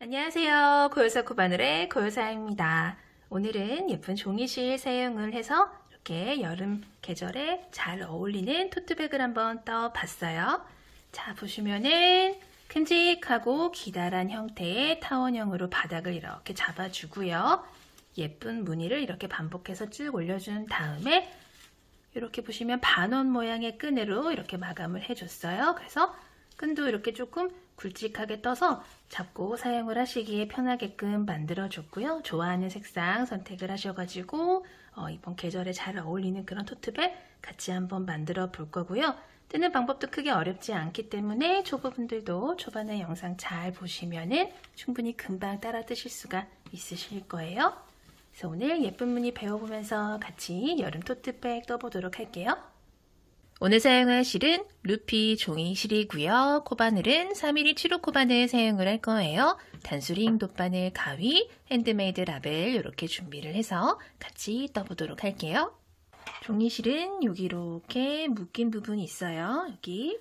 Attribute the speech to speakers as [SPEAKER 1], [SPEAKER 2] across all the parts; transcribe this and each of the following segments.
[SPEAKER 1] 안녕하세요. 고요사 코바늘의 고요사입니다. 오늘은 예쁜 종이실 사용을 해서 이렇게 여름 계절에 잘 어울리는 토트백을 한번 떠봤어요. 자, 보시면은 큼직하고 기다란 형태의 타원형으로 바닥을 이렇게 잡아주고요. 예쁜 무늬를 이렇게 반복해서 쭉 올려준 다음에 이렇게 보시면 반원 모양의 끈으로 이렇게 마감을 해줬어요. 그래서 끈도 이렇게 조금 굵직하게 떠서 잡고 사용을 하시기에 편하게끔 만들어줬고요. 좋아하는 색상 선택을 하셔가지고 이번 계절에 잘 어울리는 그런 토트백 같이 한번 만들어 볼 거고요. 뜨는 방법도 크게 어렵지 않기 때문에 초보분들도 초반에 영상 잘 보시면은 충분히 금방 따라 뜨실 수가 있으실 거예요. 그래서 오늘 예쁜 무늬 배워보면서 같이 여름 토트백 떠보도록 할게요. 오늘 사용할 실은 루피 종이실이고요. 코바늘은 3mm 7호 코바늘 사용을 할 거예요. 단수링, 돗바늘, 가위, 핸드메이드 라벨 이렇게 준비를 해서 같이 떠보도록 할게요. 종이실은 여기 이렇게 묶인 부분이 있어요. 여기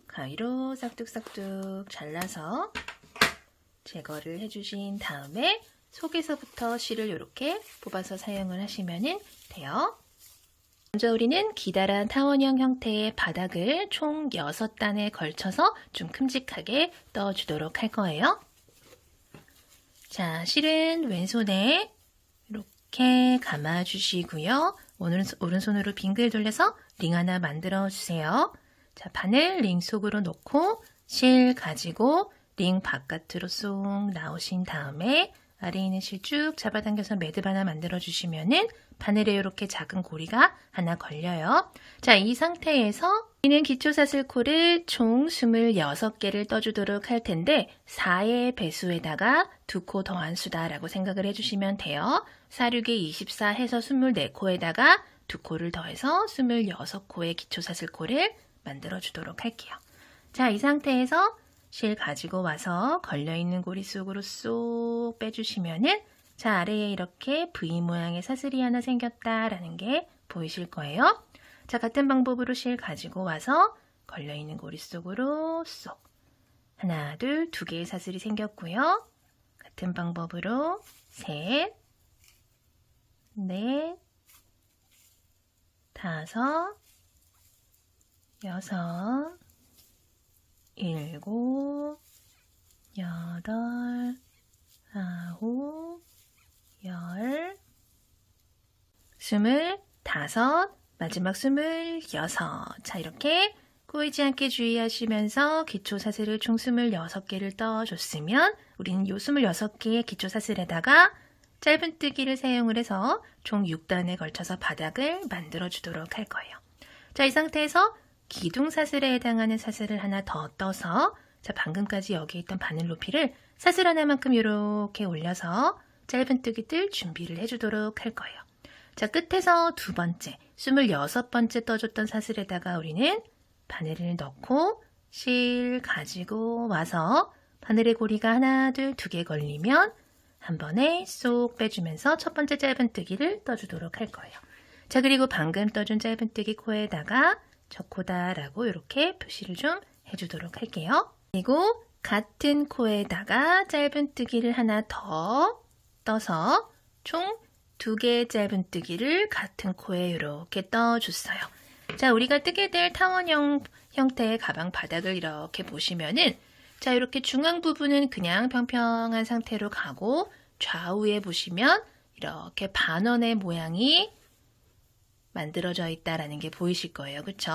[SPEAKER 1] 가위로 싹둑싹둑 잘라서 제거를 해주신 다음에 속에서부터 실을 이렇게 뽑아서 사용을 하시면 돼요. 먼저 우리는 기다란 타원형 형태의 바닥을 총 6단에 걸쳐서 좀 큼직하게 떠주도록 할 거예요. 자, 실은 왼손에 이렇게 감아주시고요. 오른손으로 빙글 돌려서 링 하나 만들어 주세요. 자, 바늘 링 속으로 놓고 실 가지고 링 바깥으로 쏙 나오신 다음에 아래에 있는 실 쭉 잡아당겨서 매듭 하나 만들어 주시면은 바늘에 이렇게 작은 고리가 하나 걸려요. 자, 이 상태에서 우리는 기초사슬코를 총 26개를 떠주도록 할 텐데 4의 배수에다가 2코 더한 수다라고 생각을 해주시면 돼요. 4, 6에 24 해서 24코에다가 2코를 더해서 26코의 기초사슬코를 만들어 주도록 할게요. 자, 이 상태에서 실 가지고 와서 걸려있는 고리 속으로 쏙 빼주시면은 자, 아래에 이렇게 V 모양의 사슬이 하나 생겼다라는 게 보이실 거예요. 자, 같은 방법으로 실 가지고 와서 걸려있는 고리 속으로 쏙 하나, 둘, 2개의 사슬이 생겼고요. 같은 방법으로 셋, 넷, 다섯, 여섯, 일곱, 여덟, 아홉, 25, 마지막 26. 자, 이렇게 꼬이지 않게 주의하시면서 기초사슬을 총 26개를 떠줬으면 우리는 이 26개의 기초사슬에다가 짧은뜨기를 사용을 해서 총 6단에 걸쳐서 바닥을 만들어 주도록 할 거예요. 자, 이 상태에서 기둥사슬에 해당하는 사슬을 하나 더 떠서 자, 방금까지 여기 있던 바늘 높이를 사슬 하나만큼 이렇게 올려서 짧은뜨기 뜰 준비를 해주도록 할 거예요. 자, 끝에서 두 번째, 26번째 떠줬던 사슬에다가 우리는 바늘을 넣고 실 가지고 와서 바늘의 고리가 하나, 둘, 2개 걸리면 한 번에 쏙 빼주면서 첫 번째 짧은뜨기를 떠주도록 할 거예요. 자, 그리고 방금 떠준 짧은뜨기 코에다가 저 코다라고 이렇게 표시를 좀 해주도록 할게요. 그리고 같은 코에다가 짧은뜨기를 하나 더 떠서 총 2개의 짧은뜨기를 같은 코에 이렇게 떠줬어요. 자, 우리가 뜨게 될 타원형 형태의 가방 바닥을 이렇게 보시면은 자, 이렇게 중앙 부분은 그냥 평평한 상태로 가고 좌우에 보시면 이렇게 반원의 모양이 만들어져 있다라는 게 보이실 거예요. 그쵸?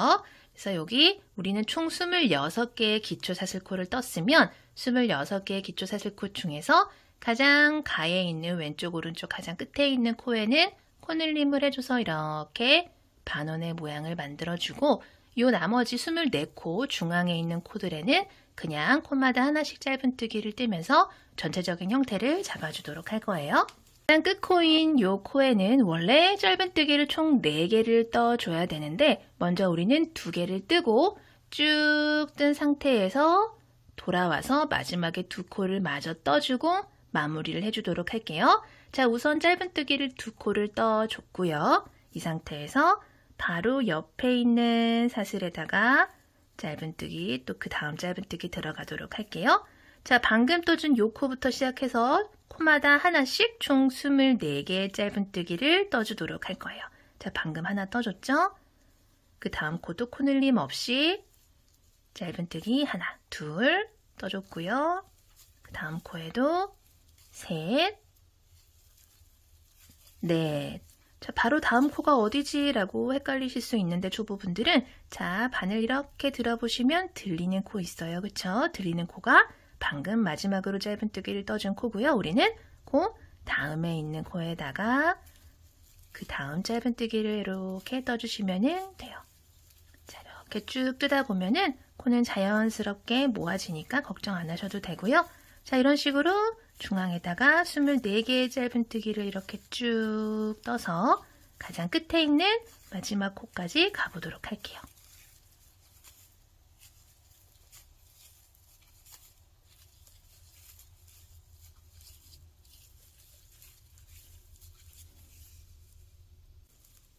[SPEAKER 1] 그래서 여기 우리는 총 26개의 기초사슬코를 떴으면 26개의 기초사슬코 중에서 가장 가에 있는 왼쪽 오른쪽 가장 끝에 있는 코에는 코늘림을 해줘서 이렇게 반원의 모양을 만들어주고 요 나머지 24코 중앙에 있는 코들에는 그냥 코마다 하나씩 짧은뜨기를 뜨면서 전체적인 형태를 잡아주도록 할 거예요. 일단 끝코인 요 코에는 원래 짧은뜨기를 총 4개를 떠줘야 되는데 먼저 우리는 2개를 뜨고 쭉 뜬 상태에서 돌아와서 마지막에 2코를 마저 떠주고 마무리를 해주도록 할게요. 자, 우선 짧은뜨기를 2코를 떠줬고요. 이 상태에서 바로 옆에 있는 사슬에다가 짧은뜨기 또 그 다음 짧은뜨기 들어가도록 할게요. 자, 방금 떠준 요 코부터 시작해서 코마다 하나씩 총 24개의 짧은뜨기를 떠주도록 할 거예요. 자, 방금 하나 떠줬죠? 그 다음 코도 코늘림 없이 짧은뜨기 하나, 둘 떠줬고요. 그 다음 코에도 셋, 넷. 자, 바로 다음 코가 어디지? 라고 헷갈리실 수 있는데 초보분들은 자, 바늘 이렇게 들어보시면 들리는 코 있어요. 그쵸? 들리는 코가 방금 마지막으로 짧은뜨기를 떠준 코고요. 우리는 그 다음에 있는 코에다가 그 다음 짧은뜨기를 이렇게 떠주시면 돼요. 자, 이렇게 쭉 뜨다 보면은 코는 자연스럽게 모아지니까 걱정 안 하셔도 되고요. 자, 이런 식으로 중앙에다가 24개의 짧은뜨기를 이렇게 쭉 떠서 가장 끝에 있는 마지막 코까지 가보도록 할게요.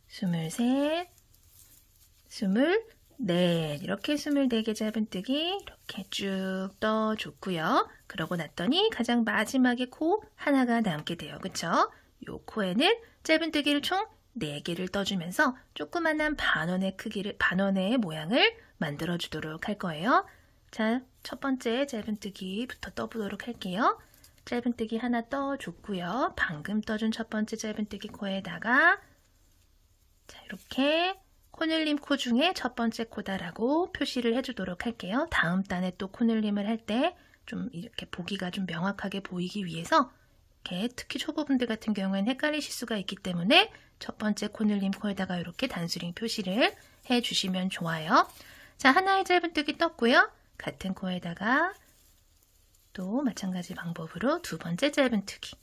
[SPEAKER 1] 스물셋, 스물넷, 이렇게 24개 짧은뜨기 이렇게 쭉 떠줬고요. 그러고 났더니 가장 마지막에 코 하나가 남게 돼요. 그쵸? 요 코에는 짧은뜨기를 총 4개를 떠주면서 조그만한 반원의 모양을 만들어 주도록 할 거예요. 자, 첫 번째 짧은뜨기부터 떠보도록 할게요. 짧은뜨기 하나 떠줬고요. 방금 떠준 첫 번째 짧은뜨기 코에다가 자, 이렇게 코늘림 코 중에 첫 번째 코다라고 표시를 해주도록 할게요. 다음 단에 또 코늘림을 할 때 좀 이렇게 보기가 좀 명확하게 보이기 위해서 이렇게 특히 초보분들 같은 경우에는 헷갈리실 수가 있기 때문에 첫 번째 코늘림 코에다가 이렇게 단수링 표시를 해주시면 좋아요. 자, 하나의 짧은뜨기 떴고요. 같은 코에다가 또 마찬가지 방법으로 두 번째 짧은뜨기,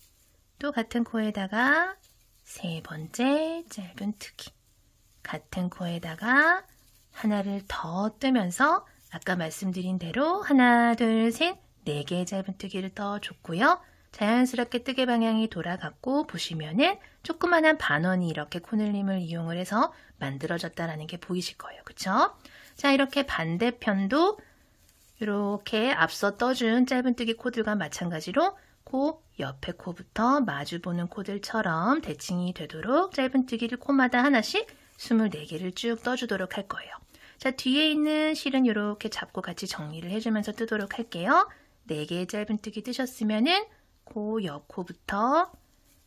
[SPEAKER 1] 또 같은 코에다가 세 번째 짧은뜨기, 같은 코에다가 하나를 더 뜨면서 아까 말씀드린 대로 하나, 둘, 셋, 4개의 짧은뜨기를 떠줬고요. 자연스럽게 뜨개 방향이 돌아갔고 보시면은 조그만한 반원이 이렇게 코늘림을 이용을 해서 만들어졌다는 게 보이실 거예요. 그쵸? 자, 이렇게 반대편도 이렇게 앞서 떠준 짧은뜨기 코들과 마찬가지로 코 옆에 코부터 마주보는 코들처럼 대칭이 되도록 짧은뜨기를 코마다 하나씩 24개를 쭉 떠주도록 할 거예요. 자, 뒤에 있는 실은 이렇게 잡고 같이 정리를 해주면서 뜨도록 할게요. 4개의 짧은뜨기 뜨셨으면은 코 옆 코부터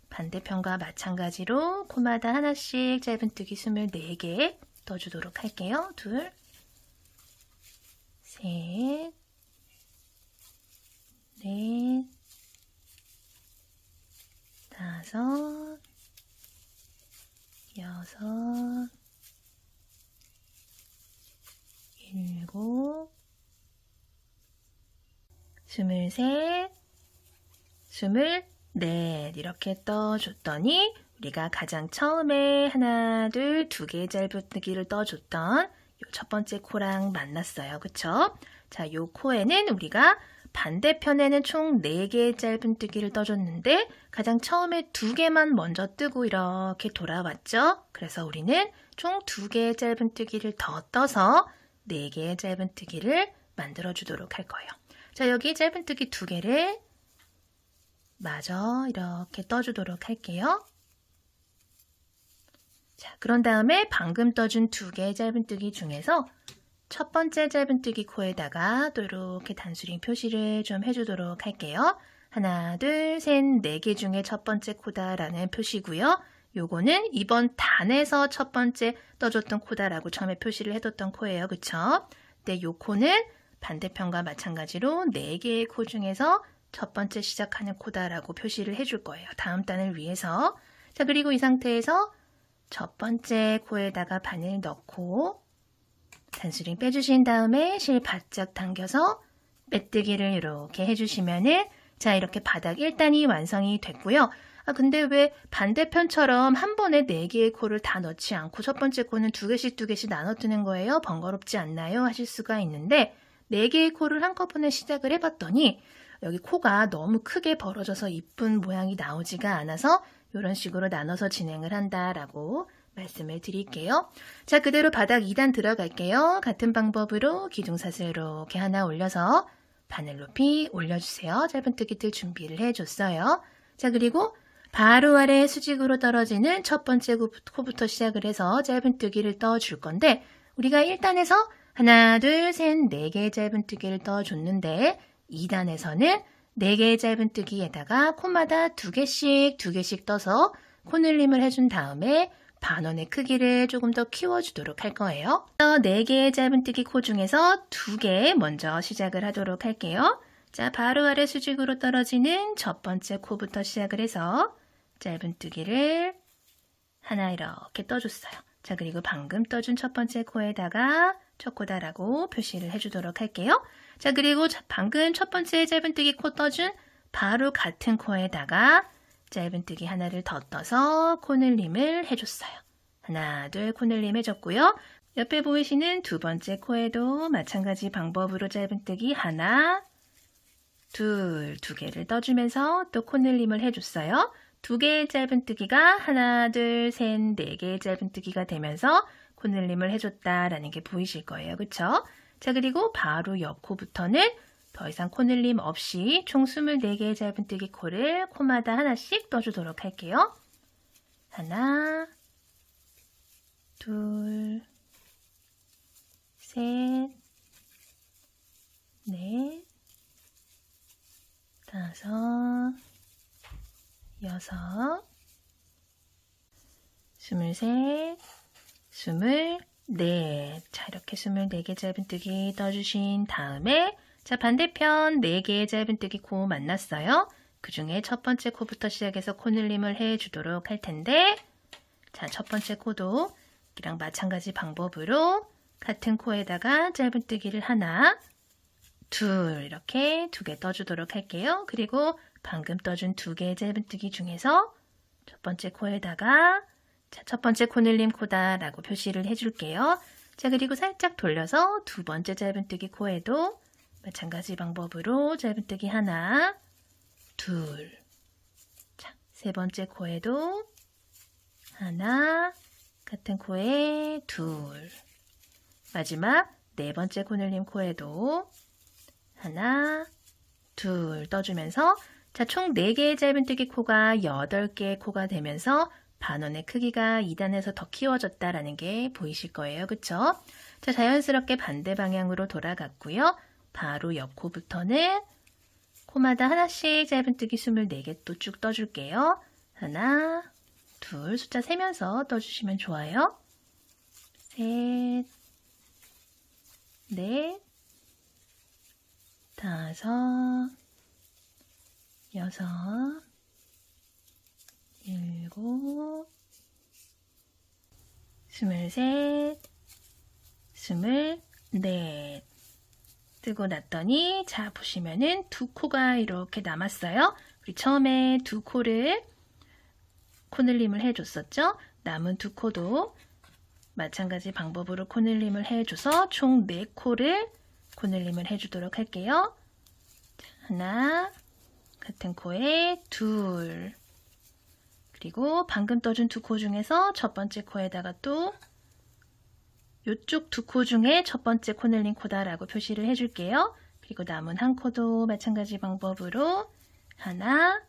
[SPEAKER 1] 반대편과 마찬가지로 코마다 하나씩 짧은뜨기 24개 떠주도록 할게요. 둘, 셋, 넷, 다섯, 여섯, 일곱, 스물셋, 스물넷 이렇게 떠줬더니 우리가 가장 처음에 하나, 둘, 2개의 짧은뜨기를 떠줬던 요 첫 번째 코랑 만났어요. 그쵸? 자, 요 코에는 우리가 반대편에는 총 4개의 짧은뜨기를 떠줬는데 가장 처음에 2개만 먼저 뜨고 이렇게 돌아왔죠? 그래서 우리는 총 2개의 짧은뜨기를 더 떠서 4개의 짧은뜨기를 만들어 주도록 할 거예요. 자, 여기 짧은뜨기 2개를 마저 이렇게 떠주도록 할게요. 자, 그런 다음에 방금 떠준 2개의 짧은뜨기 중에서 첫 번째 짧은뜨기 코에다가 또 이렇게 단수링 표시를 좀 해주도록 할게요. 하나, 둘, 셋, 4개 중에 첫 번째 코다라는 표시고요. 요거는 이번 단에서 첫 번째 떠줬던 코다라고 처음에 표시를 해뒀던 코예요. 그쵸? 근데 요 코는 반대편과 마찬가지로 4개의 코 중에서 첫 번째 시작하는 코다라고 표시를 해줄 거예요. 다음 단을 위해서. 자, 그리고 이 상태에서 첫 번째 코에다가 바늘 넣고 단수링 빼주신 다음에 실 바짝 당겨서 빼뜨기를 이렇게 해주시면은 자, 이렇게 바닥 1단이 완성이 됐고요. 아, 근데 왜 반대편처럼 한 번에 4개의 코를 다 넣지 않고 첫 번째 코는 2개씩 나눠 뜨는 거예요? 번거롭지 않나요? 하실 수가 있는데 4개의 코를 한꺼번에 시작을 해봤더니 여기 코가 너무 크게 벌어져서 이쁜 모양이 나오지가 않아서 이런 식으로 나눠서 진행을 한다라고 말씀을 드릴게요. 자, 그대로 바닥 2단 들어갈게요. 같은 방법으로 기둥사슬 이렇게 하나 올려서 바늘 높이 올려주세요. 짧은뜨기들 준비를 해줬어요. 자, 그리고 바로 아래 수직으로 떨어지는 첫 번째 코부터 시작을 해서 짧은뜨기를 떠줄 건데 우리가 1단에서 하나, 둘, 셋, 4개의 짧은뜨기를 떠줬는데 2단에서는 4개의 짧은뜨기에다가 코마다 2개씩 떠서 코늘림을 해준 다음에 반원의 크기를 조금 더 키워주도록 할 거예요. 4개의 짧은뜨기 코 중에서 2개 먼저 시작을 하도록 할게요. 자, 바로 아래 수직으로 떨어지는 첫 번째 코부터 시작을 해서 짧은뜨기를 하나 이렇게 떠줬어요. 자, 그리고 방금 떠준 첫 번째 코에다가 첫 코다라고 표시를 해주도록 할게요. 자, 그리고 방금 첫 번째 짧은뜨기 코 떠준 바로 같은 코에다가 짧은뜨기 하나를 더 떠서 코늘림을 해줬어요. 하나, 둘 코늘림 해줬고요. 옆에 보이시는 두 번째 코에도 마찬가지 방법으로 짧은뜨기 하나, 둘, 2개를 떠주면서 또 코늘림을 해줬어요. 2개의 짧은뜨기가 하나, 둘, 셋, 4개의 짧은뜨기가 되면서 코늘림을 해줬다라는 게 보이실 거예요. 그쵸? 자, 그리고 바로 옆 코부터는 더 이상 코늘림 없이 총 24개의 짧은뜨기 코를 코마다 하나씩 떠주도록 할게요. 하나, 둘, 셋, 넷, 다섯, 여섯, 23, 24. 자, 이렇게 24개 짧은뜨기 떠주신 다음에 자, 반대편 4개의 짧은뜨기 코 만났어요. 그 중에 첫 번째 코부터 시작해서 코늘림을 해주도록 할 텐데 자, 첫 번째 코도 이랑 마찬가지 방법으로 같은 코에다가 짧은뜨기를 하나, 둘 이렇게 2개 떠주도록 할게요. 그리고 방금 떠준 2개의 짧은뜨기 중에서 첫 번째 코에다가 자, 첫 번째 코늘림 코다 라고 표시를 해줄게요. 자, 그리고 살짝 돌려서 두 번째 짧은뜨기 코에도 마찬가지 방법으로 짧은뜨기 하나, 둘. 자, 세 번째 코에도 하나, 같은 코에 둘. 마지막 네 번째 코늘림 코에도 하나, 둘 떠주면서 자, 총 4개의 짧은뜨기 코가 8개의 코가 되면서 반원의 크기가 2단에서 더 키워졌다라는 게 보이실 거예요. 그쵸? 자, 자연스럽게 반대 방향으로 돌아갔고요. 바로 옆 코부터는 코마다 하나씩 짧은뜨기 24개 또 쭉 떠줄게요. 하나, 둘, 숫자 세면서 떠주시면 좋아요. 셋, 넷, 다섯, 여섯, 일곱, 23, 24 뜨고 났더니 자 보시면은 두 코가 이렇게 남았어요. 우리 처음에 두 코를 코늘림을 해줬었죠. 남은 두 코도 마찬가지 방법으로 코늘림을 해줘서 총 4코를 코늘림을 해주도록 할게요. 자, 하나, 같은 코에 둘, 그리고 방금 떠준 두 코 중에서 첫 번째 코에다가 또 이쪽 두 코 중에 첫 번째 코늘림 코다라고 표시를 해줄게요. 그리고 남은 한 코도 마찬가지 방법으로 하나,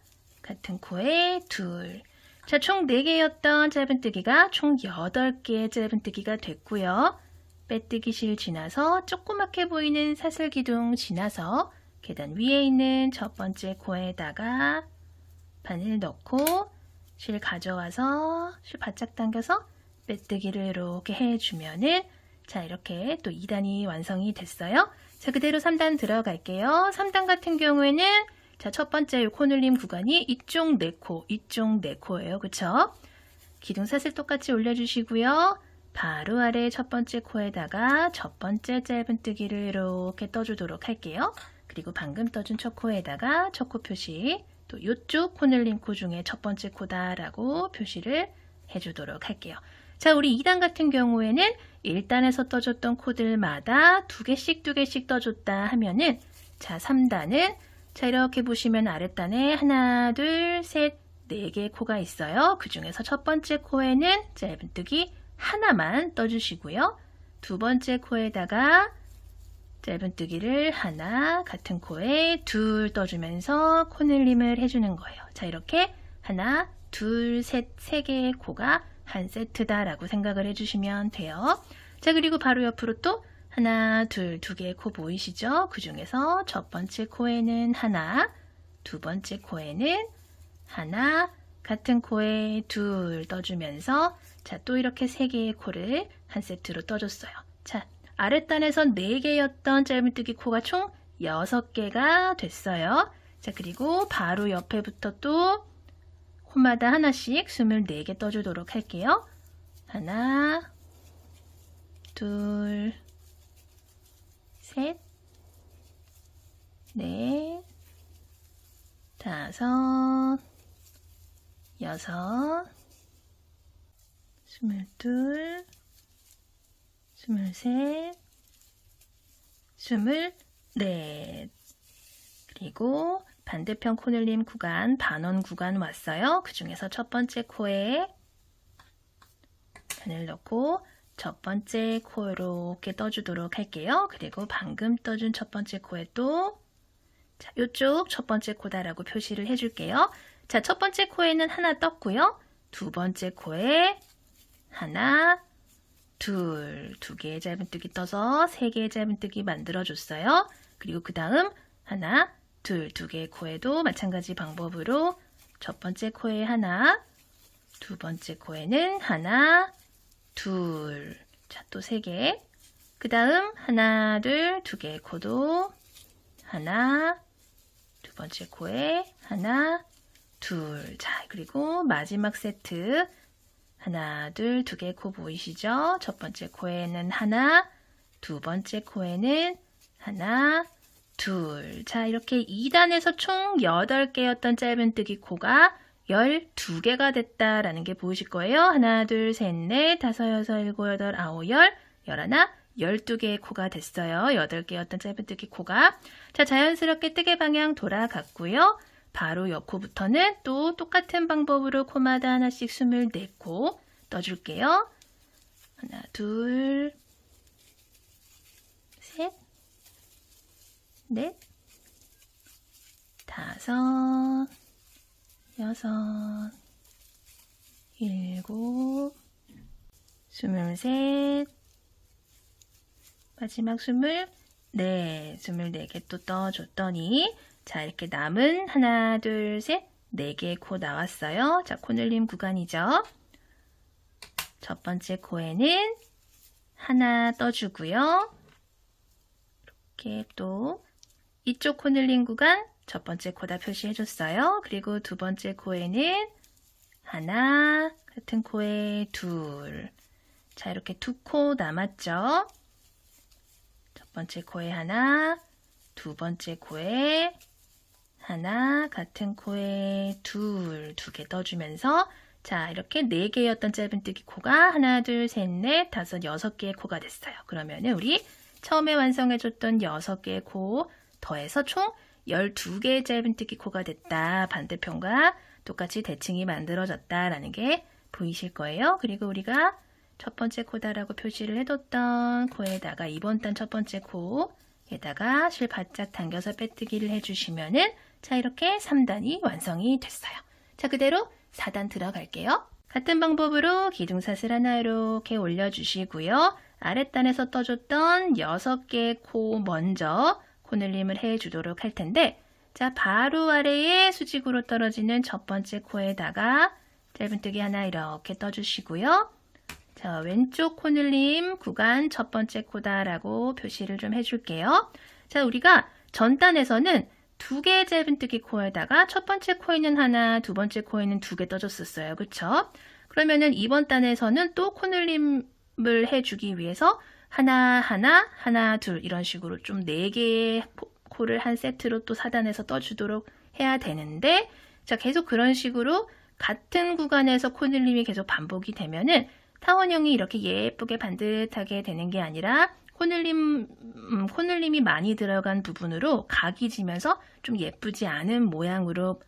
[SPEAKER 1] 같은 코에 둘. 자, 총 4개였던 짧은뜨기가 총 8개의 짧은뜨기가 됐고요. 빼뜨기 실 지나서 조그맣게 보이는 사슬기둥 지나서 계단 위에 있는 첫 번째 코에다가 바늘 넣고 실 가져와서 실 바짝 당겨서 빼뜨기를 이렇게 해주면은 자 이렇게 또 2단이 완성이 됐어요. 자 그대로 3단 들어갈게요. 3단 같은 경우에는 자 첫 번째 코늘림 구간이 이쪽 4코, 이쪽 4코예요. 그쵸? 기둥사슬 똑같이 올려주시고요. 바로 아래 첫 번째 코에다가 첫 번째 짧은뜨기를 이렇게 떠주도록 할게요. 그리고 방금 떠준 첫 코에다가 첫 코 표시 또 이쪽 코늘림 코 중에 첫 번째 코다라고 표시를 해주도록 할게요. 자, 우리 2단 같은 경우에는 1단에서 떠줬던 코들마다 2개씩 떠줬다 하면은 자, 3단은 자, 이렇게 보시면 아랫단에 하나, 둘, 셋, 4개의 코가 있어요. 그 중에서 첫 번째 코에는 짧은뜨기 하나만 떠주시고요. 두 번째 코에다가 짧은뜨기를 하나, 같은 코에 둘 떠주면서 코늘림을 해주는 거예요. 자, 이렇게 하나, 둘, 셋, 세 개의 코가 한 세트다라고 생각을 해주시면 돼요. 자, 그리고 바로 옆으로 또 하나, 둘, 두 개의 코 보이시죠? 그 중에서 첫 번째 코에는 하나, 두 번째 코에는 하나, 같은 코에 둘 떠주면서 자, 또 이렇게 세 개의 코를 한 세트로 떠줬어요. 자, 아랫단에서 4개였던 짧은뜨기 코가 총 6개가 됐어요. 자, 그리고 바로 옆에부터 또 코마다 하나씩 24개 떠주도록 할게요. 하나, 둘, 셋, 넷, 다섯, 여섯, 22, 23, 24. 그리고 반대편 코늘림 구간, 반원 구간 왔어요. 그 중에서 첫 번째 코에 바늘 넣고 첫 번째 코 이렇게 떠주도록 할게요. 그리고 방금 떠준 첫 번째 코에 또 자, 이쪽 첫 번째 코다라고 표시를 해줄게요. 자, 첫 번째 코에는 하나 떴고요. 두 번째 코에 하나, 둘, 두 개의 짧은뜨기 떠서 세 개의 짧은뜨기 만들어줬어요. 그리고 그 다음 하나, 둘, 두 개의 코에도 마찬가지 방법으로 첫 번째 코에 하나, 두 번째 코에는 하나, 둘, 자, 또 세 개. 그 다음 하나, 둘, 두 개의 코도 하나, 두 번째 코에 하나, 둘. 자, 그리고 마지막 세트 하나, 둘, 두 개의 코 보이시죠? 첫 번째 코에는 하나, 두 번째 코에는 하나, 둘. 자, 이렇게 2단에서 총 8개였던 짧은뜨기 코가 12개가 됐다라는 게 보이실 거예요. 하나, 둘, 셋, 넷, 다섯, 여섯, 일곱, 여덟, 아홉, 열, 열하나, 12개의 코가 됐어요. 8개였던 짧은뜨기 코가. 자, 자연스럽게 뜨개 방향 돌아갔고요. 바로 옆 코부터는 또 똑같은 방법으로 코마다 하나씩 24코 떠줄게요. 하나, 둘, 셋, 넷, 다섯, 여섯, 일곱, 23, 마지막 24개 또 떠줬더니 자, 이렇게 남은 하나, 둘, 셋, 4개의 코 나왔어요. 자, 코늘림 구간이죠. 첫 번째 코에는 하나 떠주고요. 이렇게 또 이쪽 코늘림 구간 첫 번째 코다 표시해줬어요. 그리고 두 번째 코에는 하나, 같은 코에 둘. 자, 이렇게 2코 남았죠. 첫 번째 코에 하나, 두 번째 코에 하나, 같은 코에 둘, 2개 떠주면서 자, 이렇게 4개였던 짧은뜨기 코가 하나, 둘, 셋, 넷, 다섯, 6개의 코가 됐어요. 그러면은 우리 처음에 완성해줬던 6개의 코 더해서 총 12개의 짧은뜨기 코가 됐다. 반대편과 똑같이 대칭이 만들어졌다라는 게 보이실 거예요. 그리고 우리가 첫 번째 코다라고 표시를 해뒀던 코에다가 이번 단 첫 번째 코에다가 실 바짝 당겨서 빼뜨기를 해주시면은 자, 이렇게 3단이 완성이 됐어요. 자, 그대로 4단 들어갈게요. 같은 방법으로 기둥사슬 하나 이렇게 올려주시고요. 아랫단에서 떠줬던 6개의 코 먼저 코늘림을 해주도록 할 텐데 자, 바로 아래에 수직으로 떨어지는 첫 번째 코에다가 짧은뜨기 하나 이렇게 떠주시고요. 자, 왼쪽 코늘림 구간 첫 번째 코다라고 표시를 좀 해줄게요. 자, 우리가 전단에서는 2개의 짧은뜨기 코에다가 첫 번째 코에는 하나, 두 번째 코에는 2개 떠줬었어요. 그쵸? 그러면은 이번 단에서는 또 코늘림을 해주기 위해서 하나, 하나, 하나, 둘 이런 식으로 좀 4개의 코를 한 세트로 또 4단에서 떠주도록 해야 되는데 자, 계속 그런 식으로 같은 구간에서 코늘림이 계속 반복이 되면은 타원형이 이렇게 예쁘게 반듯하게 되는 게 아니라 코늘림이 많이 들어간 부분으로 각이 지면서 좀 예쁘지 않은 모양으로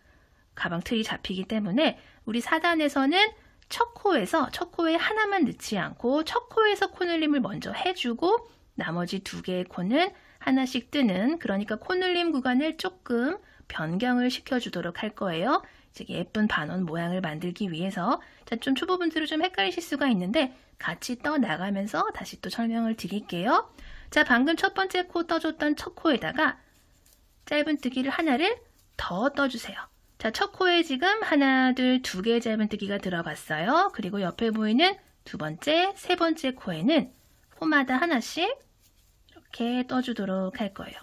[SPEAKER 1] 가방 틀이 잡히기 때문에 우리 4단에서는 첫 코에 하나만 넣지 않고 첫 코에서 코늘림을 먼저 해주고 나머지 2개의 코는 하나씩 뜨는, 그러니까 코늘림 구간을 조금 변경을 시켜주도록 할 거예요. 예쁜 반원 모양을 만들기 위해서. 자, 좀 초보분들은 좀 헷갈리실 수가 있는데 같이 떠 나가면서 다시 또 설명을 드릴게요. 자, 방금 첫 번째 코 떠줬던 첫 코에다가 짧은뜨기를 하나를 더 떠주세요. 자, 첫 코에 지금 하나, 둘, 두 개의 짧은뜨기가 들어갔어요. 그리고 옆에 보이는 두 번째, 세 번째 코에는 코마다 하나씩 이렇게 떠주도록 할 거예요.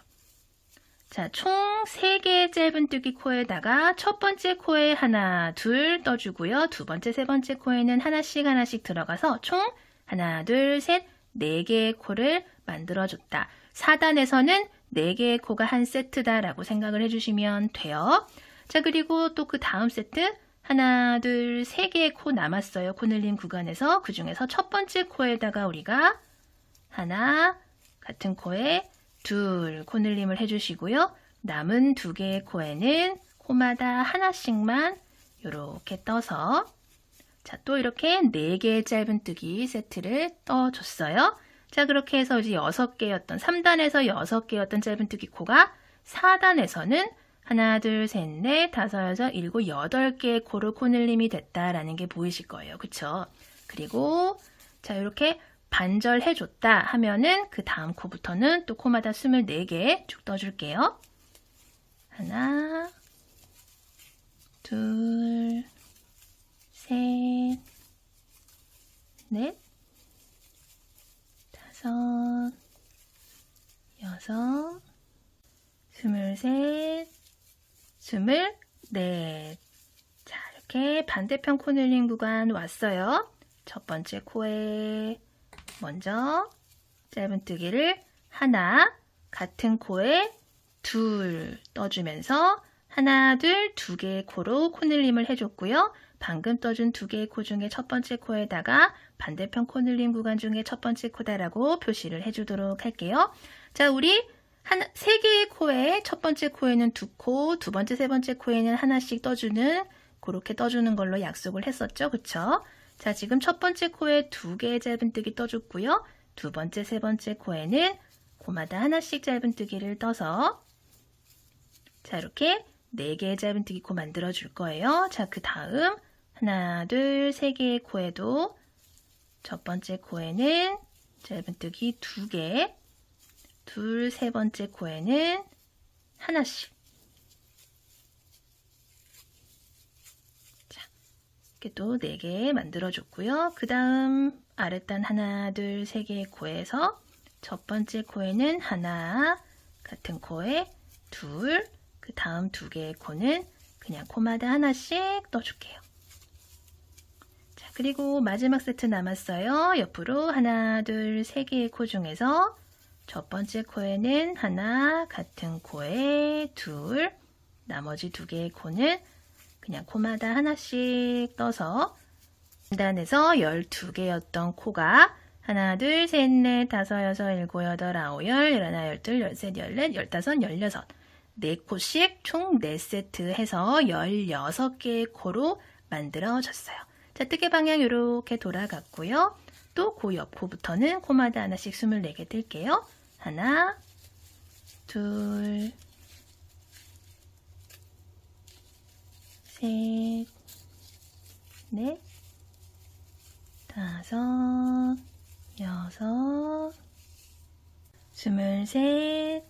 [SPEAKER 1] 자, 총 3개의 짧은뜨기 코에다가 첫 번째 코에 하나, 둘 떠주고요. 두 번째, 세 번째 코에는 하나씩 들어가서 총 하나, 둘, 셋, 4개의 코를 만들어줬다. 4단에서는 4개의 코가 한 세트다라고 생각을 해주시면 돼요. 자, 그리고 또 그 다음 세트 하나, 둘, 3개의 코 남았어요. 코늘림 구간에서. 그 중에서 첫 번째 코에다가 우리가 하나, 같은 코에 둘 코늘림을 해주시고요. 남은 2개의 코에는 코마다 하나씩만 이렇게 떠서, 자, 또 이렇게 4개의 짧은뜨기 세트를 떠줬어요. 자, 그렇게 해서 이제 6개였던 3단에서 6개였던 짧은뜨기 코가 4단에서는 하나, 둘, 셋, 넷, 다섯, 여섯, 일곱, 8개의 코로 코늘림이 됐다라는 게 보이실 거예요. 그쵸? 그리고 자, 이렇게 반절해줬다 하면은 그 다음 코부터는 또 코마다 24개 쭉 떠줄게요. 하나, 둘, 셋, 넷, 다섯, 여섯, 23, 24. 자, 이렇게 반대편 코늘림 구간 왔어요. 첫 번째 코에 먼저 짧은뜨기를 하나, 같은 코에 둘 떠주면서 하나, 둘, 2개의 코로 코늘림을 해줬고요. 방금 떠준 2개의 코 중에 첫 번째 코에다가 반대편 코늘림 구간 중에 첫 번째 코다라고 표시를 해주도록 할게요. 자, 우리 3개의 코에 첫 번째 코에는 2코, 두 번째, 세 번째 코에는 하나씩 떠주는, 그렇게 떠주는 걸로 약속을 했었죠. 그쵸? 자, 지금 첫 번째 코에 2개의 짧은뜨기 떠줬고요. 두 번째, 세 번째 코에는 코마다 하나씩 짧은뜨기를 떠서, 자, 이렇게 4개의 짧은뜨기 코 만들어 줄 거예요. 자, 그 다음 하나, 둘, 3개의 코에도 첫 번째 코에는 짧은뜨기 2개, 둘, 세 번째 코에는 하나씩. 자, 이렇게 또 4개 만들어줬고요. 그 다음 아랫단 하나, 둘, 3개의 코에서 첫 번째 코에는 하나, 같은 코에 둘, 그 다음 2개의 코는 그냥 코마다 하나씩 떠줄게요. 자, 그리고 마지막 세트 남았어요. 옆으로 하나, 둘, 3개의 코 중에서 첫 번째 코에는 하나, 같은 코에 둘, 나머지 2개의 코는 그냥 코마다 하나씩 떠서 3단에서 12개였던 코가 하나, 둘, 셋, 넷, 다섯, 여섯, 일곱, 여덟, 아홉, 열, 열하나, 열둘, 열셋, 열넷, 열다섯, 열여섯 4코씩 총 4세트 해서 16개의 코로 만들어졌어요. 자, 뜨개 방향 이렇게 돌아갔고요. 또 그 옆 코부터는 코마다 하나씩 24개 뜰게요. 하나, 둘, 셋, 넷, 다섯, 여섯, 23,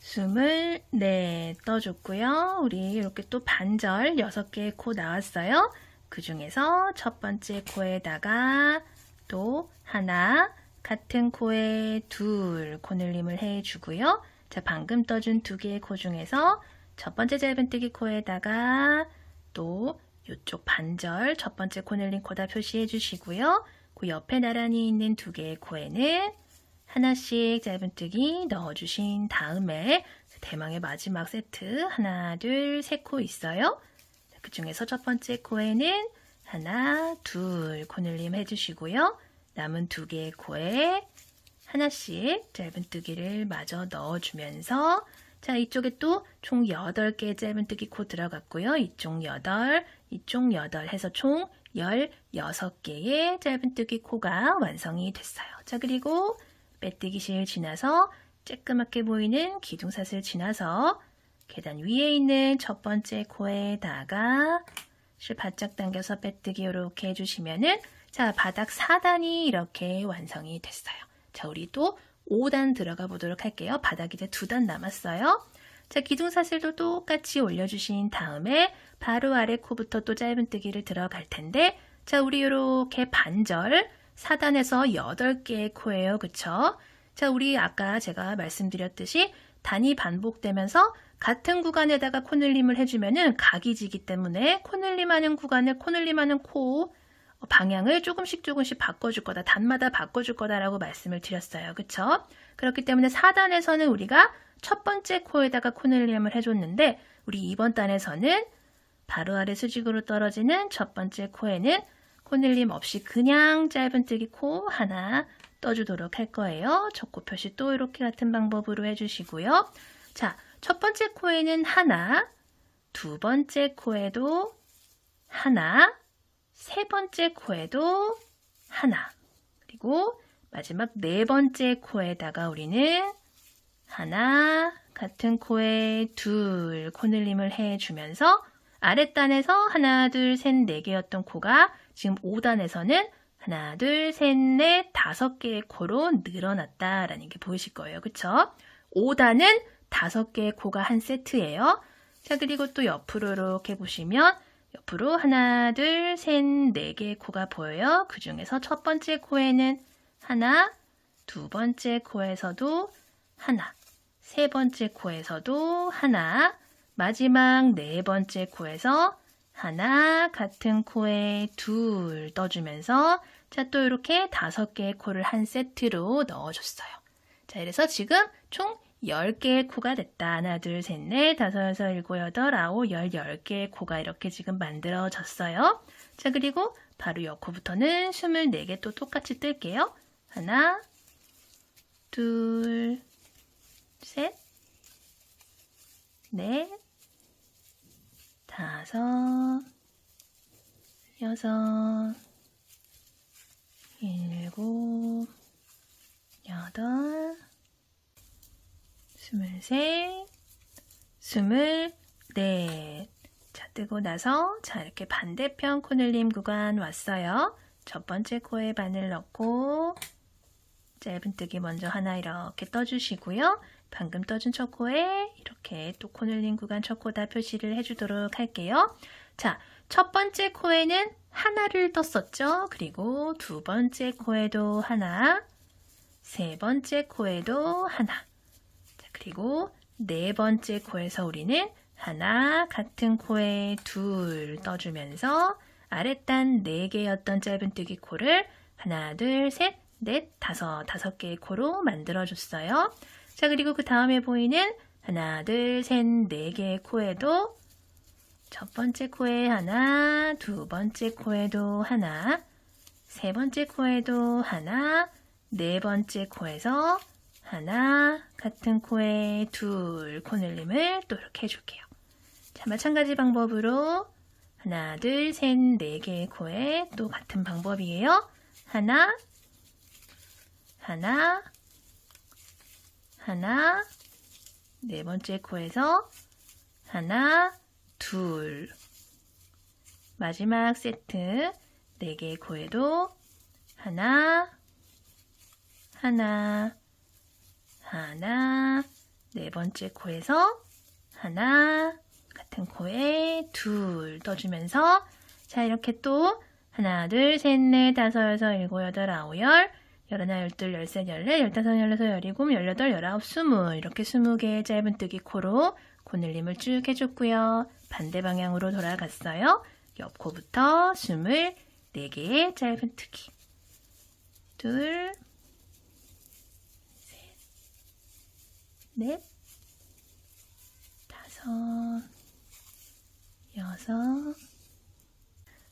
[SPEAKER 1] 24 떠줬고요. 우리 이렇게 또 반절 6개의 코 나왔어요. 그 중에서 첫 번째 코에다가 또 하나, 같은 코에 둘 코늘림을 해주고요. 자, 방금 떠준 2개의 코 중에서 첫 번째 짧은뜨기 코에다가 또 이쪽 반절 첫 번째 코늘림 코다 표시해 주시고요. 그 옆에 나란히 있는 2개의 코에는 하나씩 짧은뜨기 넣어주신 다음에 대망의 마지막 세트 하나, 둘, 3코 있어요. 그 중에서 첫 번째 코에는 하나, 둘 코늘림 해주시고요. 남은 2개의 코에 하나씩 짧은뜨기를 마저 넣어주면서 자, 이쪽에 또 총 8개의 짧은뜨기 코 들어갔고요. 이쪽 8, 이쪽 8 해서 총 16개의 짧은뜨기 코가 완성이 됐어요. 자, 그리고 빼뜨기 실 지나서 쬐끄맣게 보이는 기둥사슬 지나서 계단 위에 있는 첫 번째 코에다가 실 바짝 당겨서 빼뜨기 이렇게 해주시면은 자, 바닥 4단이 이렇게 완성이 됐어요. 자, 우리 또 5단 들어가 보도록 할게요. 바닥 이제 2단 남았어요. 자, 기둥사슬도 똑같이 올려주신 다음에 바로 아래 코부터 또 짧은뜨기를 들어갈 텐데 자, 우리 이렇게 반절 4단에서 8개의 코예요. 그쵸? 자, 우리 아까 제가 말씀드렸듯이 단이 반복되면서 같은 구간에다가 코늘림을 해주면은 각이 지기 때문에 코늘림하는 구간을 코늘림하는 코 방향을 조금씩 바꿔줄 거다. 단마다 바꿔줄 거다라고 말씀을 드렸어요. 그쵸? 그렇기 때문에 4단에서는 우리가 첫 번째 코에다가 코늘림을 해줬는데 우리 이번 단에서는 바로 아래 수직으로 떨어지는 첫 번째 코에는 코늘림 없이 그냥 짧은뜨기 코 하나 떠주도록 할 거예요. 첫 코 표시 또 이렇게 같은 방법으로 해주시고요. 자, 첫 번째 코에는 하나, 두 번째 코에도 하나, 세 번째 코에도 하나, 그리고 마지막 네 번째 코에다가 우리는 하나, 같은 코에 둘 코늘림을 해주면서 아랫단에서 하나, 둘, 셋, 네 개였던 코가 지금 5단에서는 하나, 둘, 셋, 넷, 5개의 코로 늘어났다라는 게 보이실 거예요. 그쵸? 5단은 5개의 코가 한 세트예요. 자, 그리고 또 옆으로 이렇게 보시면 옆으로 하나, 둘, 셋, 4개의 코가 보여요. 그 중에서 첫 번째 코에는 하나, 두 번째 코에서도 하나, 세 번째 코에서도 하나, 마지막 네 번째 코에서 하나, 같은 코에 둘 떠주면서 자, 또 이렇게 5개의 코를 한 세트로 넣어줬어요. 자, 그래서 지금 총 10개의 코가 됐다. 하나, 둘, 셋, 넷, 다섯, 여섯, 일곱, 여덟, 아홉, 10개의 코가 이렇게 지금 만들어졌어요. 자, 그리고 바로 이 코부터는 24개 또 똑같이 뜰게요. 하나, 둘, 셋, 넷, 다섯, 여섯, 일곱, 여덟, 23, 24. 자, 뜨고 나서 자, 이렇게 반대편 코늘림 구간 왔어요. 첫 번째 코에 바늘 넣고 짧은뜨기 먼저 하나 이렇게 떠주시고요. 방금 떠준 첫 코에 이렇게 또 코늘림 구간 첫 코다 표시를 해주도록 할게요. 자, 첫 번째 코에는 하나를 떴었죠. 그리고 두 번째 코에도 하나, 세 번째 코에도 하나, 그리고 네 번째 코에서 우리는 하나, 같은 코에 둘 떠주면서 아랫단 4개였던 짧은뜨기 코를 하나, 둘, 셋, 넷, 다섯 개의 코로 만들어줬어요. 자, 그리고 그 다음에 보이는 하나, 둘, 셋, 4개의 코에도 첫 번째 코에 하나, 두 번째 코에도 하나, 세 번째 코에도 하나, 네 번째 코에서 하나, 같은 코에 둘 코늘림을 또 이렇게 해줄게요. 자, 마찬가지 방법으로 하나, 둘, 셋, 4개의 코에 또 같은 방법이에요. 하나, 하나, 하나, 네 번째 코에서 하나, 둘, 마지막 세트 4개의 코에도 하나, 하나, 하나, 네 번째 코에서 하나, 같은 코에 둘 떠주면서 자, 이렇게 또 하나, 둘, 셋, 넷, 다섯, 여섯, 일곱, 여덟, 아홉, 열, 열하나, 열둘, 열셋, 열넷, 열다섯, 열여섯, 열일곱, 열여덟, 열아홉, 20 이렇게 20개의 짧은뜨기 코로 코늘림을 쭉 해줬고요. 반대 방향으로 돌아갔어요. 옆 코부터 24개의 짧은뜨기 둘, 셋, 넷, 다섯, 여섯,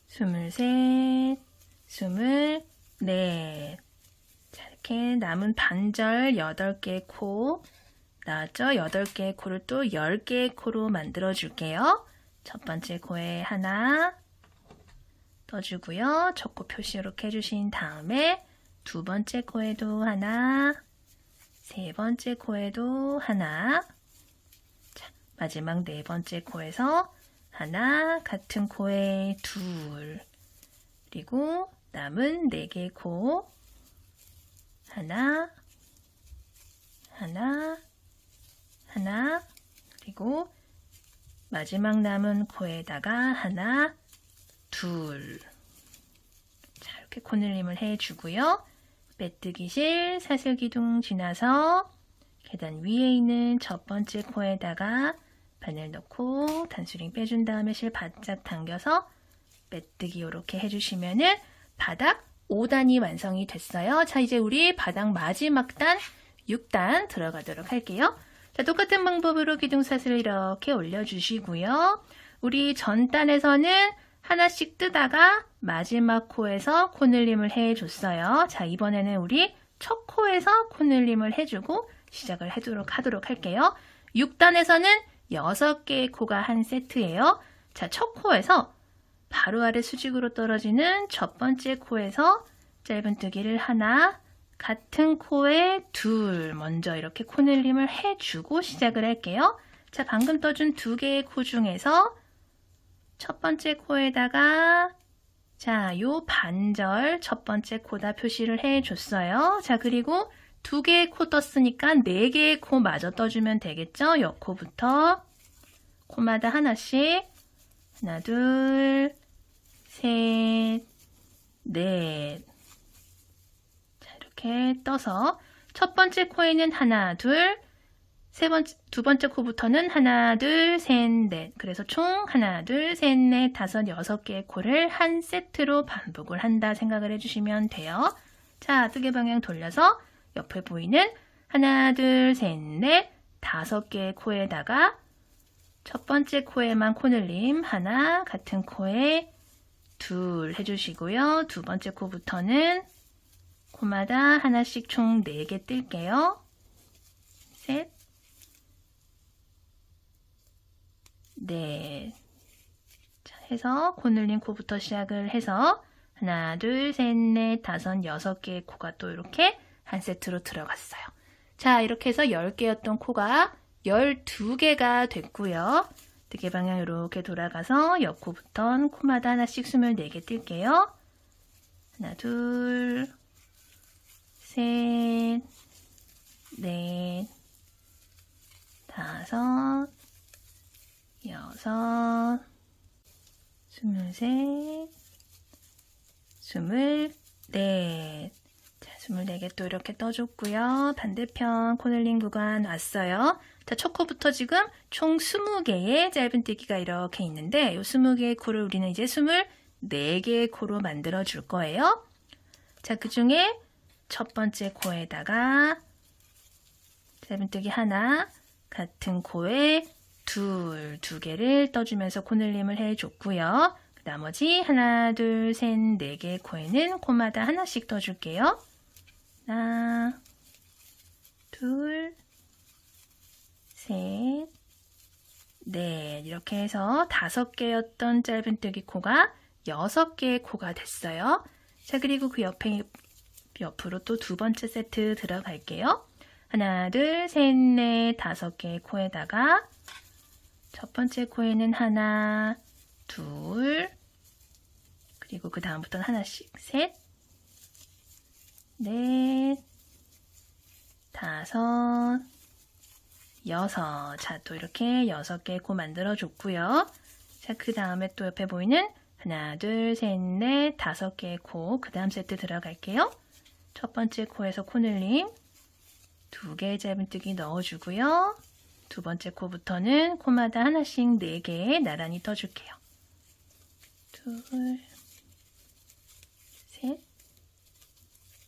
[SPEAKER 1] 23, 24. 자, 이렇게 남은 반절 8개의 코 나왔죠? 8개의 코를 또 10개의 코로 만들어 줄게요. 첫 번째 코에 하나 떠주고요. 첫 코 표시 이렇게 해주신 다음에 두 번째 코에도 하나, 세 번째 코에도 하나. 자, 마지막 네 번째 코에서 하나, 같은 코에 둘. 그리고 남은 네 개의 코. 하나, 하나, 하나. 그리고 마지막 남은 코에다가 하나, 둘. 자, 이렇게 코늘림을 해주고요. 빼뜨기실 사슬기둥 지나서 계단 위에 있는 첫 번째 코에다가 바늘 넣고 단수링 빼준 다음에 실 바짝 당겨서 빼뜨기 이렇게 해주시면은 바닥 5단이 완성이 됐어요. 자, 이제 우리 바닥 마지막 단 6단 들어가도록 할게요. 자, 똑같은 방법으로 기둥사슬을 이렇게 올려주시고요. 우리 전 단에서는 하나씩 뜨다가 마지막 코에서 코늘림을 해줬어요. 자, 이번에는 우리 첫 코에서 코늘림을 해주고 시작을 하도록 할게요. 6단에서는 6개의 코가 한 세트예요. 자, 첫 코에서 바로 아래 수직으로 떨어지는 첫 번째 코에서 짧은뜨기를 하나, 같은 코에 둘 먼저 이렇게 코늘림을 해주고 시작을 할게요. 자, 방금 떠준 2개의 코 중에서 첫 번째 코에다가 자, 요 반절 첫 번째 코다 표시를 해줬어요. 자, 그리고 2개의 코 떴으니까 4개의 코 마저 떠주면 되겠죠? 옆코부터 코마다 하나씩 하나, 둘, 셋, 넷. 자, 이렇게 떠서 첫 번째 코에는 하나, 둘, 두 번째 코부터는 하나, 둘, 셋, 넷. 그래서 총 하나, 둘, 셋, 넷, 다섯, 6개의 코를 한 세트로 반복을 한다 생각을 해주시면 돼요. 자, 뜨개 방향 돌려서 옆에 보이는 하나, 둘, 셋, 넷, 5개의 코에다가 첫 번째 코에만 코늘림 하나, 같은 코에 둘 해주시고요. 두 번째 코부터는 코마다 하나씩 총 4개 뜰게요. 셋, 넷. 자, 해서 코늘림 코부터 시작을 해서 하나, 둘, 셋, 넷, 다섯, 6개의 코가 또 이렇게 한 세트로 들어갔어요. 자, 이렇게 해서 10개였던 코가 12개가 됐고요. 뜨개 방향 이렇게 돌아가서 옆코부터 코마다 하나씩 24개 뜰게요. 하나, 둘, 셋, 넷, 다섯, 6, 23, 24. 자, 24개 또 이렇게 떠줬고요. 반대편 코늘림 구간 왔어요. 자, 첫 코부터 지금 총 20개의 짧은뜨기가 이렇게 있는데 이 20개의 코를 우리는 이제 24개의 코로 만들어 줄 거예요. 자, 그 중에 첫 번째 코에다가 짧은뜨기 하나, 같은 코에 둘, 2개를 떠주면서 코늘림을 해줬고요. 나머지 하나, 둘, 셋, 4개의 코에는 코마다 하나씩 떠줄게요. 하나, 둘, 셋, 넷. 이렇게 해서 5개였던 짧은뜨기 코가 6개의 코가 됐어요. 자, 그리고 그 옆으로 또 두 번째 세트 들어갈게요. 하나, 둘, 셋, 넷, 5개의 코에다가 첫 번째 코에는 하나, 둘, 그리고 그 다음부터는 하나씩 셋, 넷, 다섯, 6. 자, 또 이렇게 6개의 코 만들어 줬고요. 자, 그 다음에 또 옆에 보이는 하나, 둘, 셋, 넷, 5개의 코, 그 다음 세트 들어갈게요. 첫 번째 코에서 코늘림 2개의 짧은뜨기 넣어주고요. 두 번째 코부터는 코마다 하나씩 4개 나란히 떠줄게요. 둘, 셋,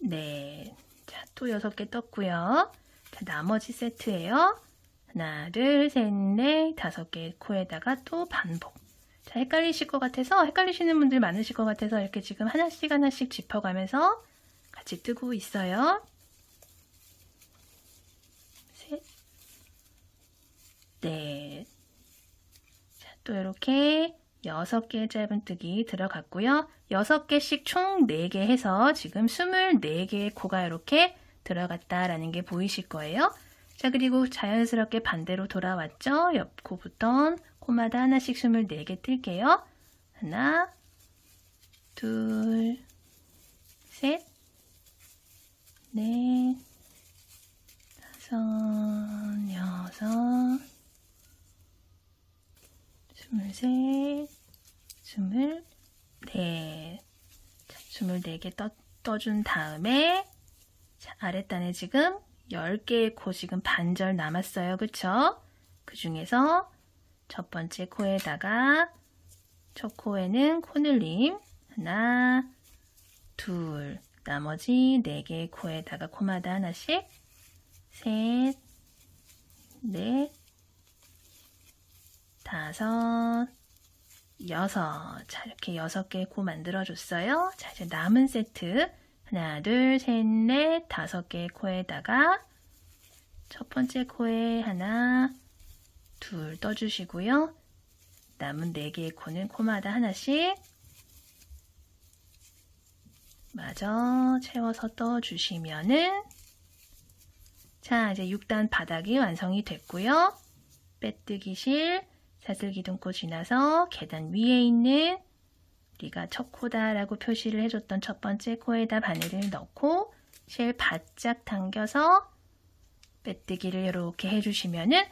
[SPEAKER 1] 넷. 자, 또 6개 떴고요. 자, 나머지 세트예요. 하나, 둘, 셋, 넷, 5개의 코에다가 또 반복. 자, 헷갈리실 것 같아서, 헷갈리시는 분들 많으실 것 같아서 이렇게 지금 하나씩 하나씩 짚어가면서 같이 뜨고 있어요. 셋, 넷. 자, 또 이렇게 6개의 짧은뜨기 들어갔고요. 6개씩 총 4개 해서 지금 24개의 코가 이렇게 들어갔다라는 게 보이실 거예요. 자, 그리고 자연스럽게 반대로 돌아왔죠? 옆 코부터 코마다 하나씩 숨을 4개 뜰게요. 하나, 둘, 셋, 넷, 다섯, 여섯, 23, 24. 자, 24개 떠준 다음에 자, 아랫단에 지금 10개의 코 지금 반절 남았어요. 그쵸? 그 중에서 첫 번째 코에다가 첫 코에는 코늘림 하나, 둘, 나머지 4개의 코에다가 코마다 하나씩 셋, 넷, 다섯, 여섯. 자, 이렇게 6개의 코 만들어줬어요. 자, 이제 남은 세트 하나, 둘, 셋, 넷, 5개의 코에다가 첫 번째 코에 하나, 둘 떠주시고요. 남은 4개의 코는 코마다 하나씩 마저 채워서 떠주시면은 자, 이제 6단 바닥이 완성이 됐고요. 빼뜨기 실, 사슬기둥코 지나서 계단 위에 있는 우리가 첫 코다라고 표시를 해줬던 첫 번째 코에다 바늘을 넣고 실 바짝 당겨서 빼뜨기를 이렇게 해주시면은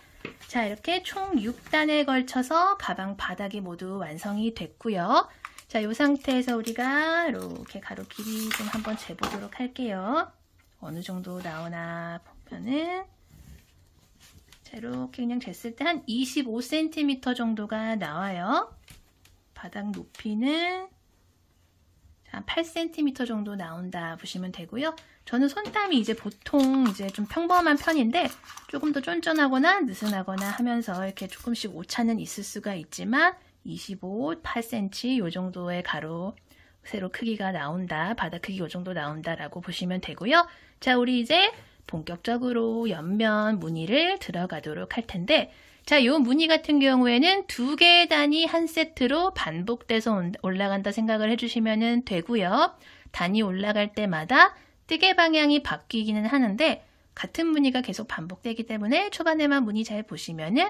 [SPEAKER 1] 자, 이렇게 총 6단에 걸쳐서 가방 바닥이 모두 완성이 됐고요. 자, 이 상태에서 우리가 이렇게 가로 길이 좀 한번 재보도록 할게요. 어느 정도 나오나 보면은 자, 이렇게 그냥 쟀을 때 한 25cm 정도가 나와요. 바닥 높이는 한 8cm 정도 나온다 보시면 되고요. 저는 손땀이 이제 보통 이제 좀 평범한 편인데 조금 더 쫀쫀하거나 느슨하거나 하면서 이렇게 조금씩 오차는 있을 수가 있지만 25, 8cm 이 정도의 가로 세로 크기가 나온다. 바닥 크기 이 정도 나온다라고 보시면 되고요. 자, 우리 이제 본격적으로 옆면 무늬를 들어가도록 할 텐데 자, 이 무늬 같은 경우에는 2개의 단이 한 세트로 반복돼서 올라간다 생각을 해주시면 되고요. 단이 올라갈 때마다 뜨개 방향이 바뀌기는 하는데 같은 무늬가 계속 반복되기 때문에 초반에만 무늬 잘 보시면은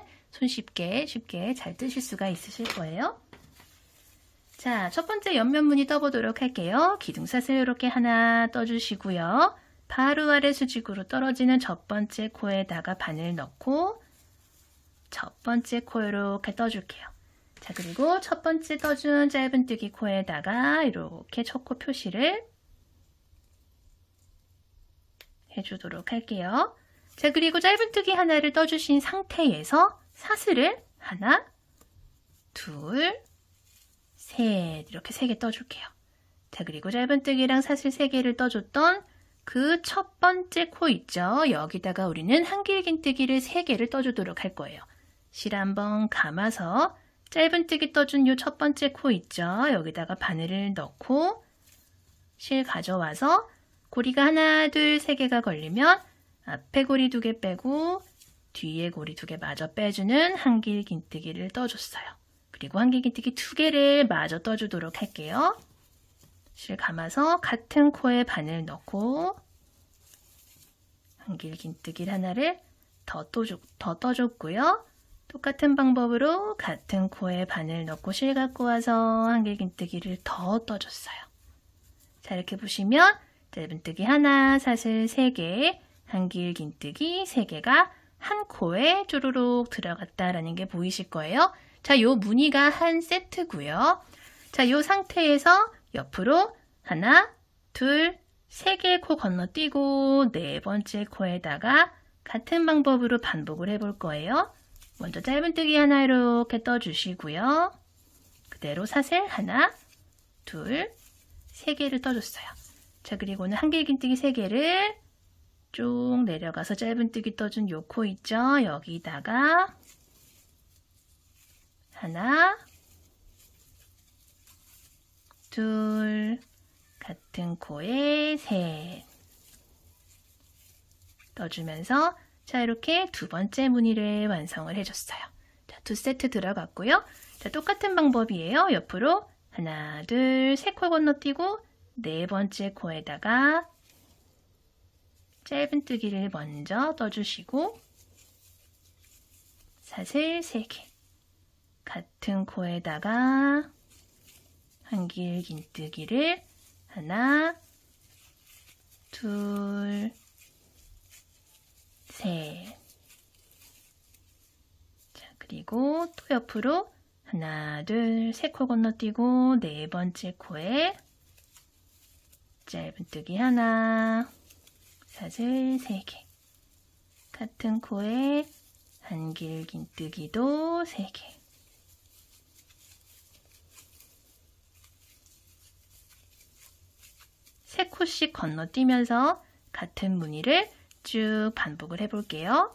[SPEAKER 1] 쉽게 잘 뜨실 수가 있으실 거예요. 자, 첫 번째 옆면 무늬 떠보도록 할게요. 기둥사슬 이렇게 하나 떠주시고요. 바로 아래 수직으로 떨어지는 첫 번째 코에다가 바늘 넣고 첫 번째 코 이렇게 떠줄게요. 자, 그리고 첫 번째 떠준 짧은뜨기 코에다가 이렇게 첫 코 표시를 해주도록 할게요. 자, 그리고 짧은뜨기 하나를 떠주신 상태에서 사슬을 하나, 둘, 셋 이렇게 3개 떠줄게요. 자, 그리고 짧은뜨기랑 사슬 3개를 떠줬던 그 첫 번째 코 있죠? 여기다가 우리는 한길긴뜨기를 3개를 떠주도록 할 거예요. 실 한번 감아서 짧은뜨기 떠준 이 첫 번째 코 있죠? 여기다가 바늘을 넣고 실 가져와서 고리가 하나, 둘, 3개가 걸리면 앞에 고리 2개 빼고 뒤에 고리 2개 마저 빼주는 한길긴뜨기를 떠줬어요. 그리고 한길긴뜨기 2개를 마저 떠주도록 할게요. 실 감아서 같은 코에 바늘 넣고 한길긴뜨기를 하나를 더 떠줬고요. 똑같은 방법으로 같은 코에 바늘 넣고 실 갖고 와서 한길긴뜨기를 더 떠줬어요. 자, 이렇게 보시면 짧은뜨기 하나, 사슬 3개, 한길긴뜨기 3개가 한 코에 쪼르륵 들어갔다라는 게 보이실 거예요. 자, 요 무늬가 한 세트고요. 자, 요 상태에서 옆으로 하나, 둘, 3개의 코 건너뛰고 4번째 코에다가 같은 방법으로 반복을 해볼 거예요. 먼저 짧은뜨기 하나 이렇게 떠주시고요. 그대로 사슬 하나, 둘, 3개를 떠줬어요. 자, 그리고는 한길긴뜨기 3개를 쭉 내려가서 짧은뜨기 떠준 요 코 있죠? 여기다가 하나, 둘, 같은 코에 셋 떠주면서 자, 이렇게 2번째 무늬를 완성을 해줬어요. 자, 2세트 들어갔고요. 자, 똑같은 방법이에요. 옆으로 하나, 둘, 3코 건너뛰고 4번째 코에다가 짧은뜨기를 먼저 떠주시고 사슬 3개, 같은 코에다가 한길긴뜨기를 하나, 둘, 셋. 자, 그리고 또 옆으로 하나, 둘, 세 코 건너뛰고 네 번째 코에 짧은뜨기 하나, 사슬 3개, 같은 코에 한길긴뜨기도 3개. 세 코씩 건너뛰면서 같은 무늬를 쭉 반복을 해볼게요.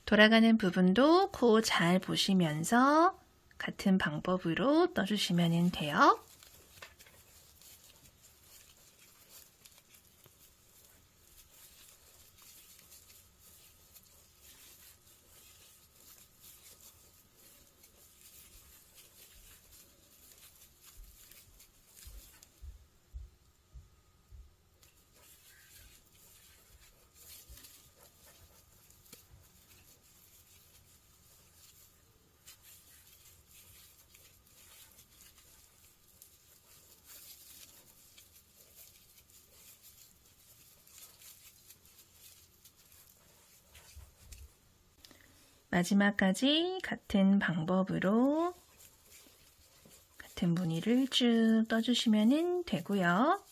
[SPEAKER 1] 돌아가는 부분도 코 잘 보시면서 같은 방법으로 떠주시면 돼요. 마지막까지 같은 방법으로 같은 무늬를 쭉 떠주시면 되고요.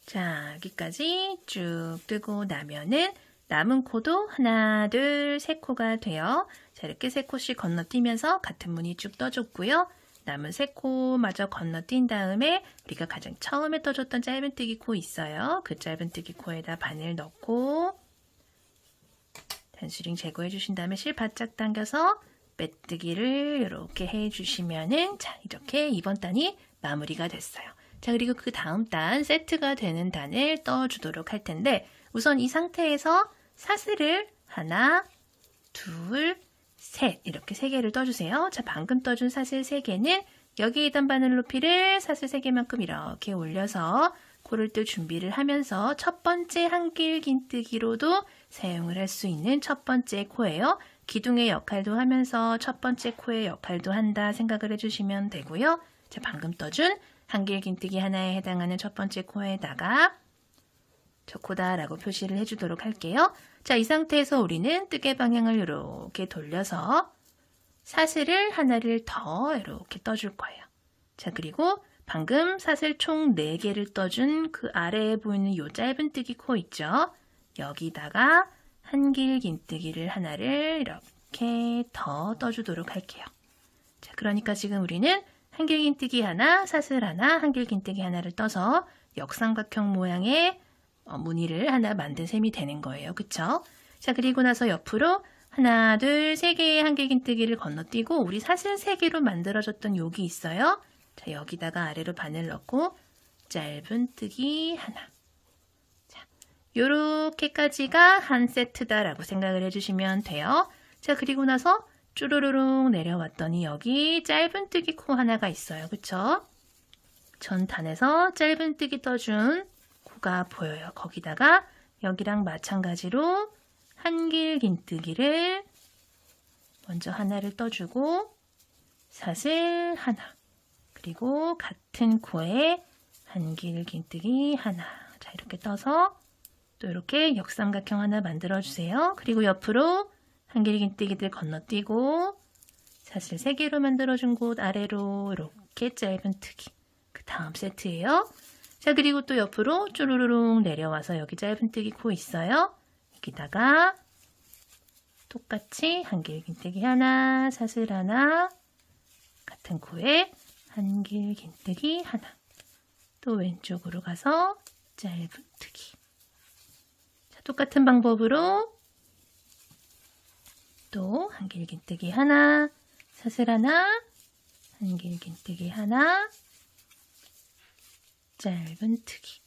[SPEAKER 1] 자, 여기까지 쭉 뜨고 나면은 남은 코도 하나, 둘, 세 코가 돼요. 자, 이렇게 세 코씩 건너뛰면서 같은 무늬 쭉 떠줬고요. 남은 세 코마저 건너뛴 다음에 우리가 가장 처음에 떠줬던 짧은뜨기 코 있어요. 그 짧은뜨기 코에다 바늘 넣고 단수링 제거해 주신 다음에 실 바짝 당겨서 빼뜨기를 이렇게 해주시면은 자, 이렇게 이번 단이 마무리가 됐어요. 자, 그리고 그 다음 단 세트가 되는 단을 떠주도록 할 텐데 우선 이 상태에서 사슬을 하나, 둘, 셋 이렇게 3개를 떠주세요. 자, 방금 떠준 사슬 3개는 여기 2단 바늘 높이를 사슬 3개만큼 이렇게 올려서 코를 뜰 준비를 하면서 첫 번째 한길긴뜨기로도 사용을 할 수 있는 첫 번째 코예요. 기둥의 역할도 하면서 첫 번째 코의 역할도 한다 생각을 해주시면 되고요. 자, 방금 떠준 한길긴뜨기 하나에 해당하는 첫 번째 코에다가 저 코다라고 표시를 해주도록 할게요. 자, 이 상태에서 우리는 뜨개 방향을 이렇게 돌려서 사슬을 하나를 더 이렇게 떠줄 거예요. 자, 그리고 방금 사슬 총 4개를 떠준 그 아래에 보이는 이 짧은뜨기 코 있죠? 여기다가 한길긴뜨기를 하나를 이렇게 더 떠주도록 할게요. 자, 그러니까 지금 우리는 한길긴뜨기 하나, 사슬 하나, 한길긴뜨기 하나를 떠서 역삼각형 모양의 무늬를 하나 만든 셈이 되는 거예요. 그쵸? 자, 그리고 나서 옆으로 하나, 둘, 3개의 한길긴뜨기를 건너뛰고 우리 사슬 3개로 만들어졌던 여기 있어요. 자, 여기다가 아래로 바늘 넣고 짧은뜨기 하나. 자, 요렇게까지가 한 세트다라고 생각을 해주시면 돼요. 자, 그리고 나서 쭈루루룩 내려왔더니 여기 짧은뜨기 코 하나가 있어요. 그쵸? 전 단에서 짧은뜨기 떠준 코가 보여요. 거기다가 여기랑 마찬가지로 한길긴뜨기를 먼저 하나를 떠주고 사슬 하나 그리고 같은 코에 한길긴뜨기 하나. 자, 이렇게 떠서 또 이렇게 역삼각형 하나 만들어주세요. 그리고 옆으로 한길긴뜨기들 건너뛰고 사슬 3개로 만들어준 곳 아래로 이렇게 짧은뜨기. 그 다음 세트예요. 자, 그리고 또 옆으로 쭈루루룩 내려와서 여기 짧은뜨기 코 있어요. 여기다가 똑같이 한길긴뜨기 하나, 사슬 하나, 같은 코에 한길긴뜨기 하나. 또 왼쪽으로 가서 짧은뜨기. 자, 똑같은 방법으로 또 한길긴뜨기 하나, 사슬 하나, 한길긴뜨기 하나, 짧은뜨기.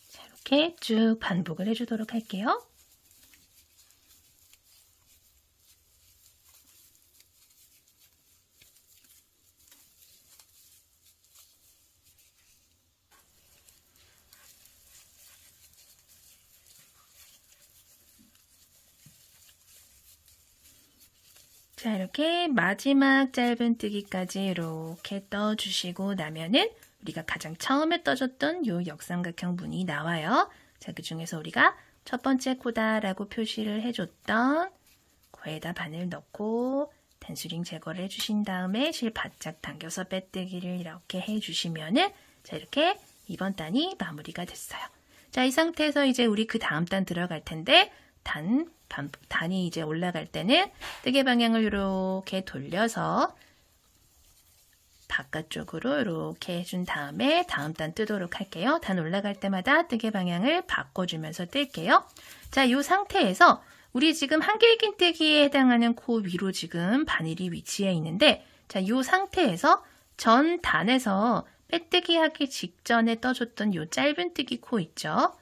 [SPEAKER 1] 자, 이렇게 쭉 반복을 해주도록 할게요. 자, 이렇게 마지막 짧은뜨기까지 이렇게 떠주시고 나면은 우리가 가장 처음에 떠줬던 요 역삼각형 무늬 나와요. 자, 그 중에서 우리가 첫 번째 코다라고 표시를 해줬던 코에다 바늘 넣고 단수링 제거를 해주신 다음에 실 바짝 당겨서 빼뜨기를 이렇게 해주시면은 자, 이렇게 이번 단이 마무리가 됐어요. 자, 이 상태에서 이제 우리 그 다음 단 들어갈 텐데 단이 이제 올라갈 때는 뜨개 방향을 이렇게 돌려서 바깥쪽으로 이렇게 해준 다음에 다음 단 뜨도록 할게요. 단 올라갈 때마다 뜨개 방향을 바꿔주면서 뜰게요. 자, 이 상태에서 우리 지금 한길긴뜨기에 해당하는 코 위로 지금 바늘이 위치해 있는데 자, 이 상태에서 전 단에서 빼뜨기 하기 직전에 떠줬던 이 짧은뜨기 코 있죠?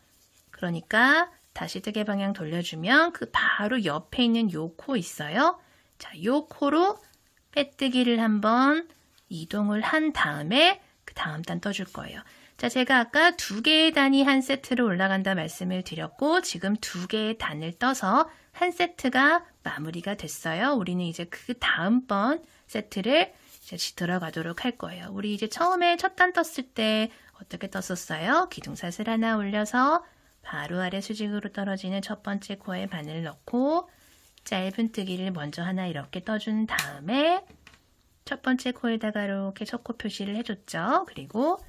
[SPEAKER 1] 그러니까 다시 뜨개 방향 돌려주면 그 바로 옆에 있는 요 코 있어요. 자, 요 코로 빼뜨기를 한번 이동을 한 다음에 그 다음 단 떠줄 거예요. 자, 제가 아까 2개의 단이 한 세트로 올라간다 말씀을 드렸고 지금 2개의 단을 떠서 한 세트가 마무리가 됐어요. 우리는 이제 그 다음번 세트를 이제 들어가도록 할 거예요. 우리 이제 처음에 첫 단 떴을 때 어떻게 떴었어요? 기둥사슬 하나 올려서 바로 아래 수직으로 떨어지는 첫 번째 코에 바늘 넣고 짧은뜨기를 먼저 하나 이렇게 떠준 다음에 첫 번째 코에다가 이렇게 첫 코 표시를 해줬죠. 그리고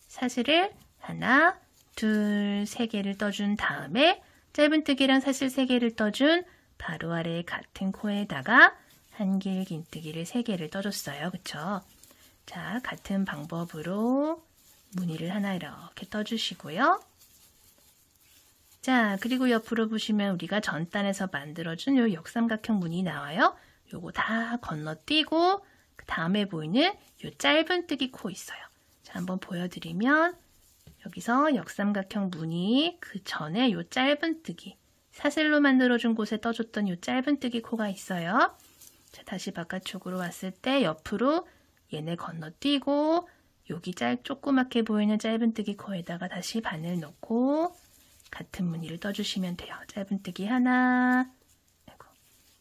[SPEAKER 1] 사슬을 하나, 둘, 세 개를 떠준 다음에 짧은뜨기랑 사슬 3개를 떠준 바로 아래 같은 코에다가 한길긴뜨기를 3개를 떠줬어요. 그쵸? 자, 같은 방법으로 무늬를 하나 이렇게 떠주시고요. 자, 그리고 옆으로 보시면 우리가 전단에서 만들어준 요 역삼각형 무늬 나와요. 요거 다 건너뛰고 그 다음에 보이는 요 짧은뜨기 코 있어요. 자, 한번 보여드리면 여기서 역삼각형 무늬 그 전에 요 짧은뜨기 사슬로 만들어준 곳에 떠줬던 요 짧은뜨기 코가 있어요. 자, 다시 바깥쪽으로 왔을 때 옆으로 얘네 건너뛰고 여기 조그맣게 보이는 짧은뜨기 코에다가 다시 바늘 넣고 같은 무늬를 떠주시면 돼요. 짧은뜨기 하나,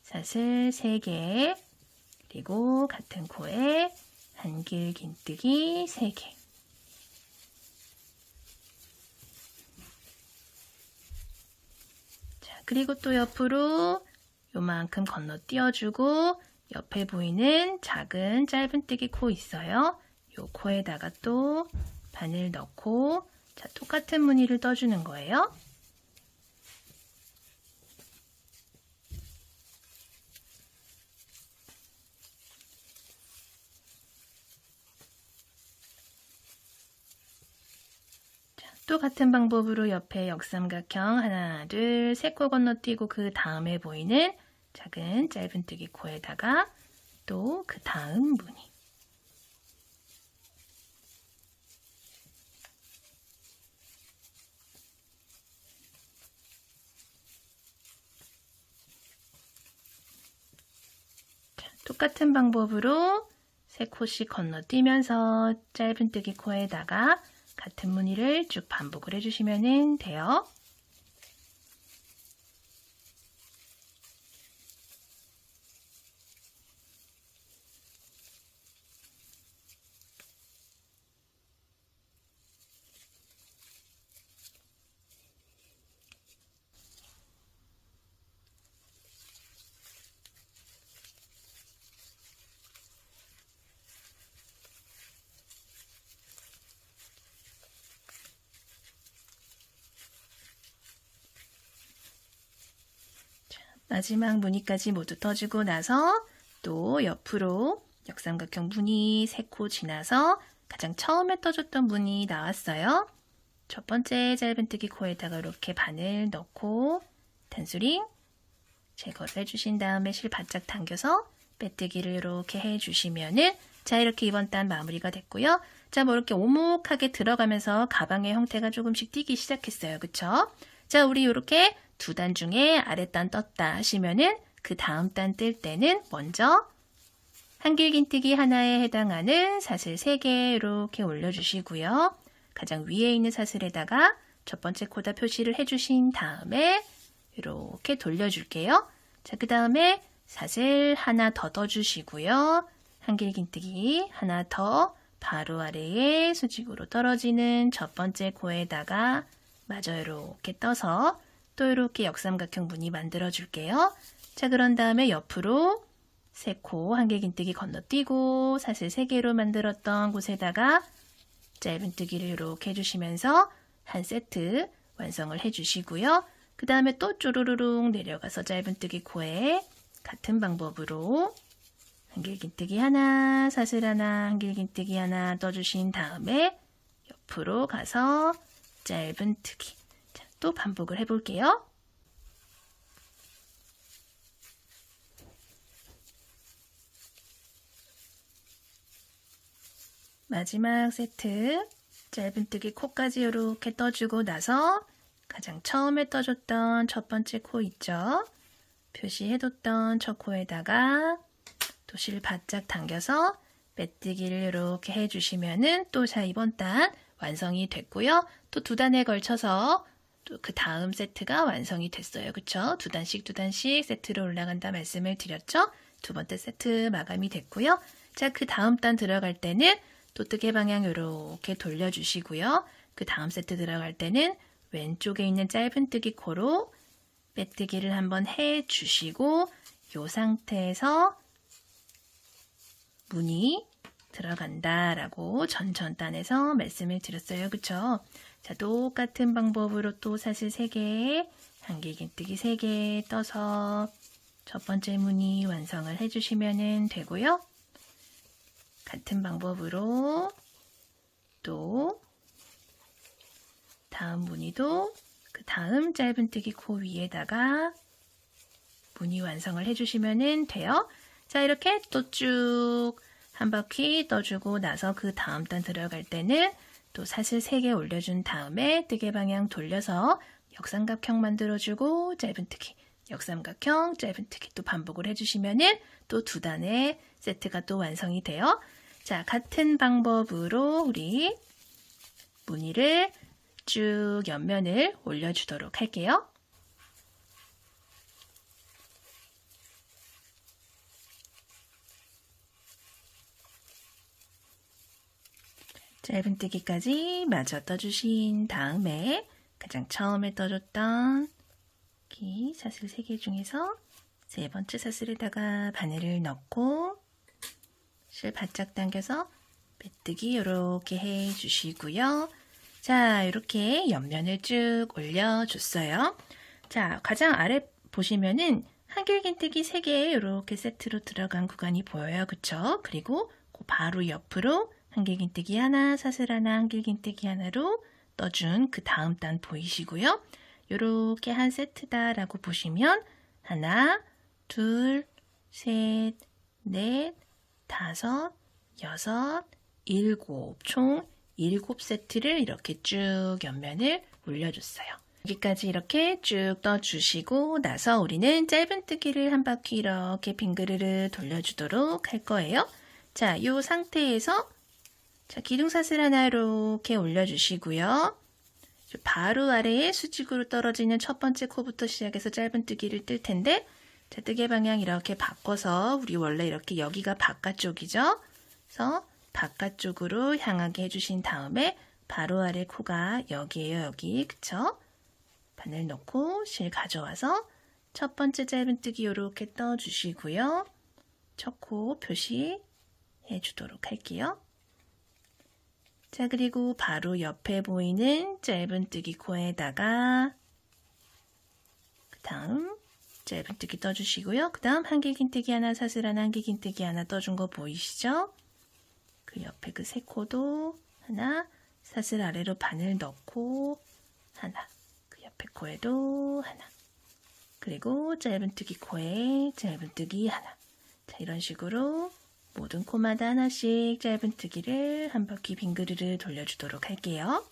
[SPEAKER 1] 사슬 3개, 그리고 같은 코에 한길긴뜨기 3개. 자, 그리고 또 옆으로 요만큼 건너뛰어주고 옆에 보이는 작은 짧은뜨기 코 있어요. 요 코에다가 또 바늘 넣고 자, 똑같은 무늬를 떠주는 거예요. 자, 또 같은 방법으로 옆에 역삼각형 하나, 둘, 3코 건너뛰고 그 다음에 보이는 작은 짧은뜨기 코에다가 또 그 다음 무늬. 똑같은 방법으로 3코씩 건너뛰면서 짧은뜨기 코에다가 같은 무늬를 쭉 반복을 해주시면 돼요. 마지막 무늬까지 모두 떠주고 나서 또 옆으로 역삼각형 무늬 3코 지나서 가장 처음에 떠줬던 무늬 나왔어요. 첫 번째 짧은뜨기 코에다가 이렇게 바늘 넣고 단수링 제거를 해주신 다음에 실 바짝 당겨서 빼뜨기를 이렇게 해주시면은 자, 이렇게 이번 단 마무리가 됐고요. 자, 뭐 이렇게 오목하게 들어가면서 가방의 형태가 조금씩 띄기 시작했어요. 그쵸? 자, 우리 이렇게 두 단 중에 아랫단 떴다 하시면은 그 다음 단 뜰 때는 먼저 한길긴뜨기 하나에 해당하는 사슬 3개 이렇게 올려주시고요. 가장 위에 있는 사슬에다가 첫 번째 코다 표시를 해주신 다음에 이렇게 돌려줄게요. 자, 그 다음에 사슬 하나 더 떠주시고요. 한길긴뜨기 하나 더 바로 아래에 수직으로 떨어지는 첫 번째 코에다가 마저 이렇게 떠서 또 이렇게 역삼각형 무늬 만들어 줄게요. 자, 그런 다음에 옆으로 3코 한길긴뜨기 건너뛰고 사슬 3개로 만들었던 곳에다가 짧은뜨기를 이렇게 해주시면서 한 세트 완성을 해주시고요. 그 다음에 또 쪼르르륵 내려가서 짧은뜨기 코에 같은 방법으로 한길긴뜨기 하나, 사슬 하나, 한길긴뜨기 하나 떠주신 다음에 옆으로 가서 짧은뜨기. 자, 또 반복을 해볼게요. 마지막 세트 짧은뜨기 코까지 이렇게 떠주고 나서 가장 처음에 떠줬던 첫 번째 코 있죠? 표시해뒀던 첫 코에다가 또 실 바짝 당겨서 빼뜨기를 이렇게 해주시면은 또 자, 이번 단 완성이 됐고요. 또 두 단에 걸쳐서 또 그 다음 세트가 완성이 됐어요. 그쵸? 두 단씩 세트로 올라간다 말씀을 드렸죠? 두 번째 세트 마감이 됐고요. 자, 그 다음 단 들어갈 때는 또 뜨개 방향 이렇게 돌려주시고요. 그 다음 세트 들어갈 때는 왼쪽에 있는 짧은뜨기 코로 빼뜨기를 한번 해주시고 이 상태에서 무늬 들어간다라고 전단에서 말씀을 드렸어요. 그쵸? 자, 똑같은 방법으로 또 사슬 3개, 한길긴뜨기 3개 떠서 첫 번째 무늬 완성을 해주시면 되고요. 같은 방법으로 또 다음 무늬도 그 다음 짧은뜨기 코 위에다가 무늬 완성을 해주시면 돼요. 자, 이렇게 또 쭉 한 바퀴 떠주고 나서 그 다음 단 들어갈 때는 또 사슬 3개 올려준 다음에 뜨개 방향 돌려서 역삼각형 만들어주고 짧은뜨기, 역삼각형, 짧은뜨기 또 반복을 해주시면은 또 두 단의 세트가 또 완성이 돼요. 자, 같은 방법으로 우리 무늬를 쭉 옆면을 올려주도록 할게요. 짧은뜨기까지 마저 떠주신 다음에 가장 처음에 떠줬던 이 사슬 3개 중에서 세 번째 사슬에다가 바늘을 넣고 실 바짝 당겨서 빼뜨기 이렇게 해주시고요. 자, 이렇게 옆면을 쭉 올려줬어요. 자, 가장 아래 보시면은 한길긴뜨기 3개 이렇게 세트로 들어간 구간이 보여요. 그쵸? 그리고 그 바로 옆으로 한길긴뜨기 하나, 사슬 하나, 한길긴뜨기 하나로 떠준 그 다음 단 보이시고요. 이렇게 한 세트다라고 보시면 하나, 둘, 셋, 넷, 다섯, 여섯, 일곱, 총 7세트를 이렇게 쭉 옆면을 올려줬어요. 여기까지 이렇게 쭉 떠주시고 나서 우리는 짧은뜨기를 한 바퀴 이렇게 빙그르르 돌려주도록 할 거예요. 자, 이 상태에서 자, 기둥사슬 하나 이렇게 올려주시고요. 바로 아래에 수직으로 떨어지는 첫 번째 코부터 시작해서 짧은뜨기를 뜰 텐데 자, 뜨개 방향 이렇게 바꿔서 우리 원래 이렇게 여기가 바깥쪽이죠. 그래서 바깥쪽으로 향하게 해주신 다음에 바로 아래 코가 여기에요. 여기. 그쵸? 바늘 넣고 실 가져와서 첫 번째 짧은뜨기 이렇게 떠주시고요. 첫 코 표시해 주도록 할게요. 자, 그리고 바로 옆에 보이는 짧은뜨기 코에다가 그 다음 짧은뜨기 떠주시고요. 그 다음 한길긴뜨기 하나, 사슬 하나, 한길긴뜨기 하나 떠준 거 보이시죠? 그 옆에 그 세 코도 하나, 사슬 아래로 바늘 넣고 하나, 그 옆에 코에도 하나. 그리고 짧은뜨기 코에 짧은뜨기 하나. 자, 이런 식으로 모든 코마다 하나씩 짧은뜨기를 한 바퀴 빙그르르 돌려주도록 할게요.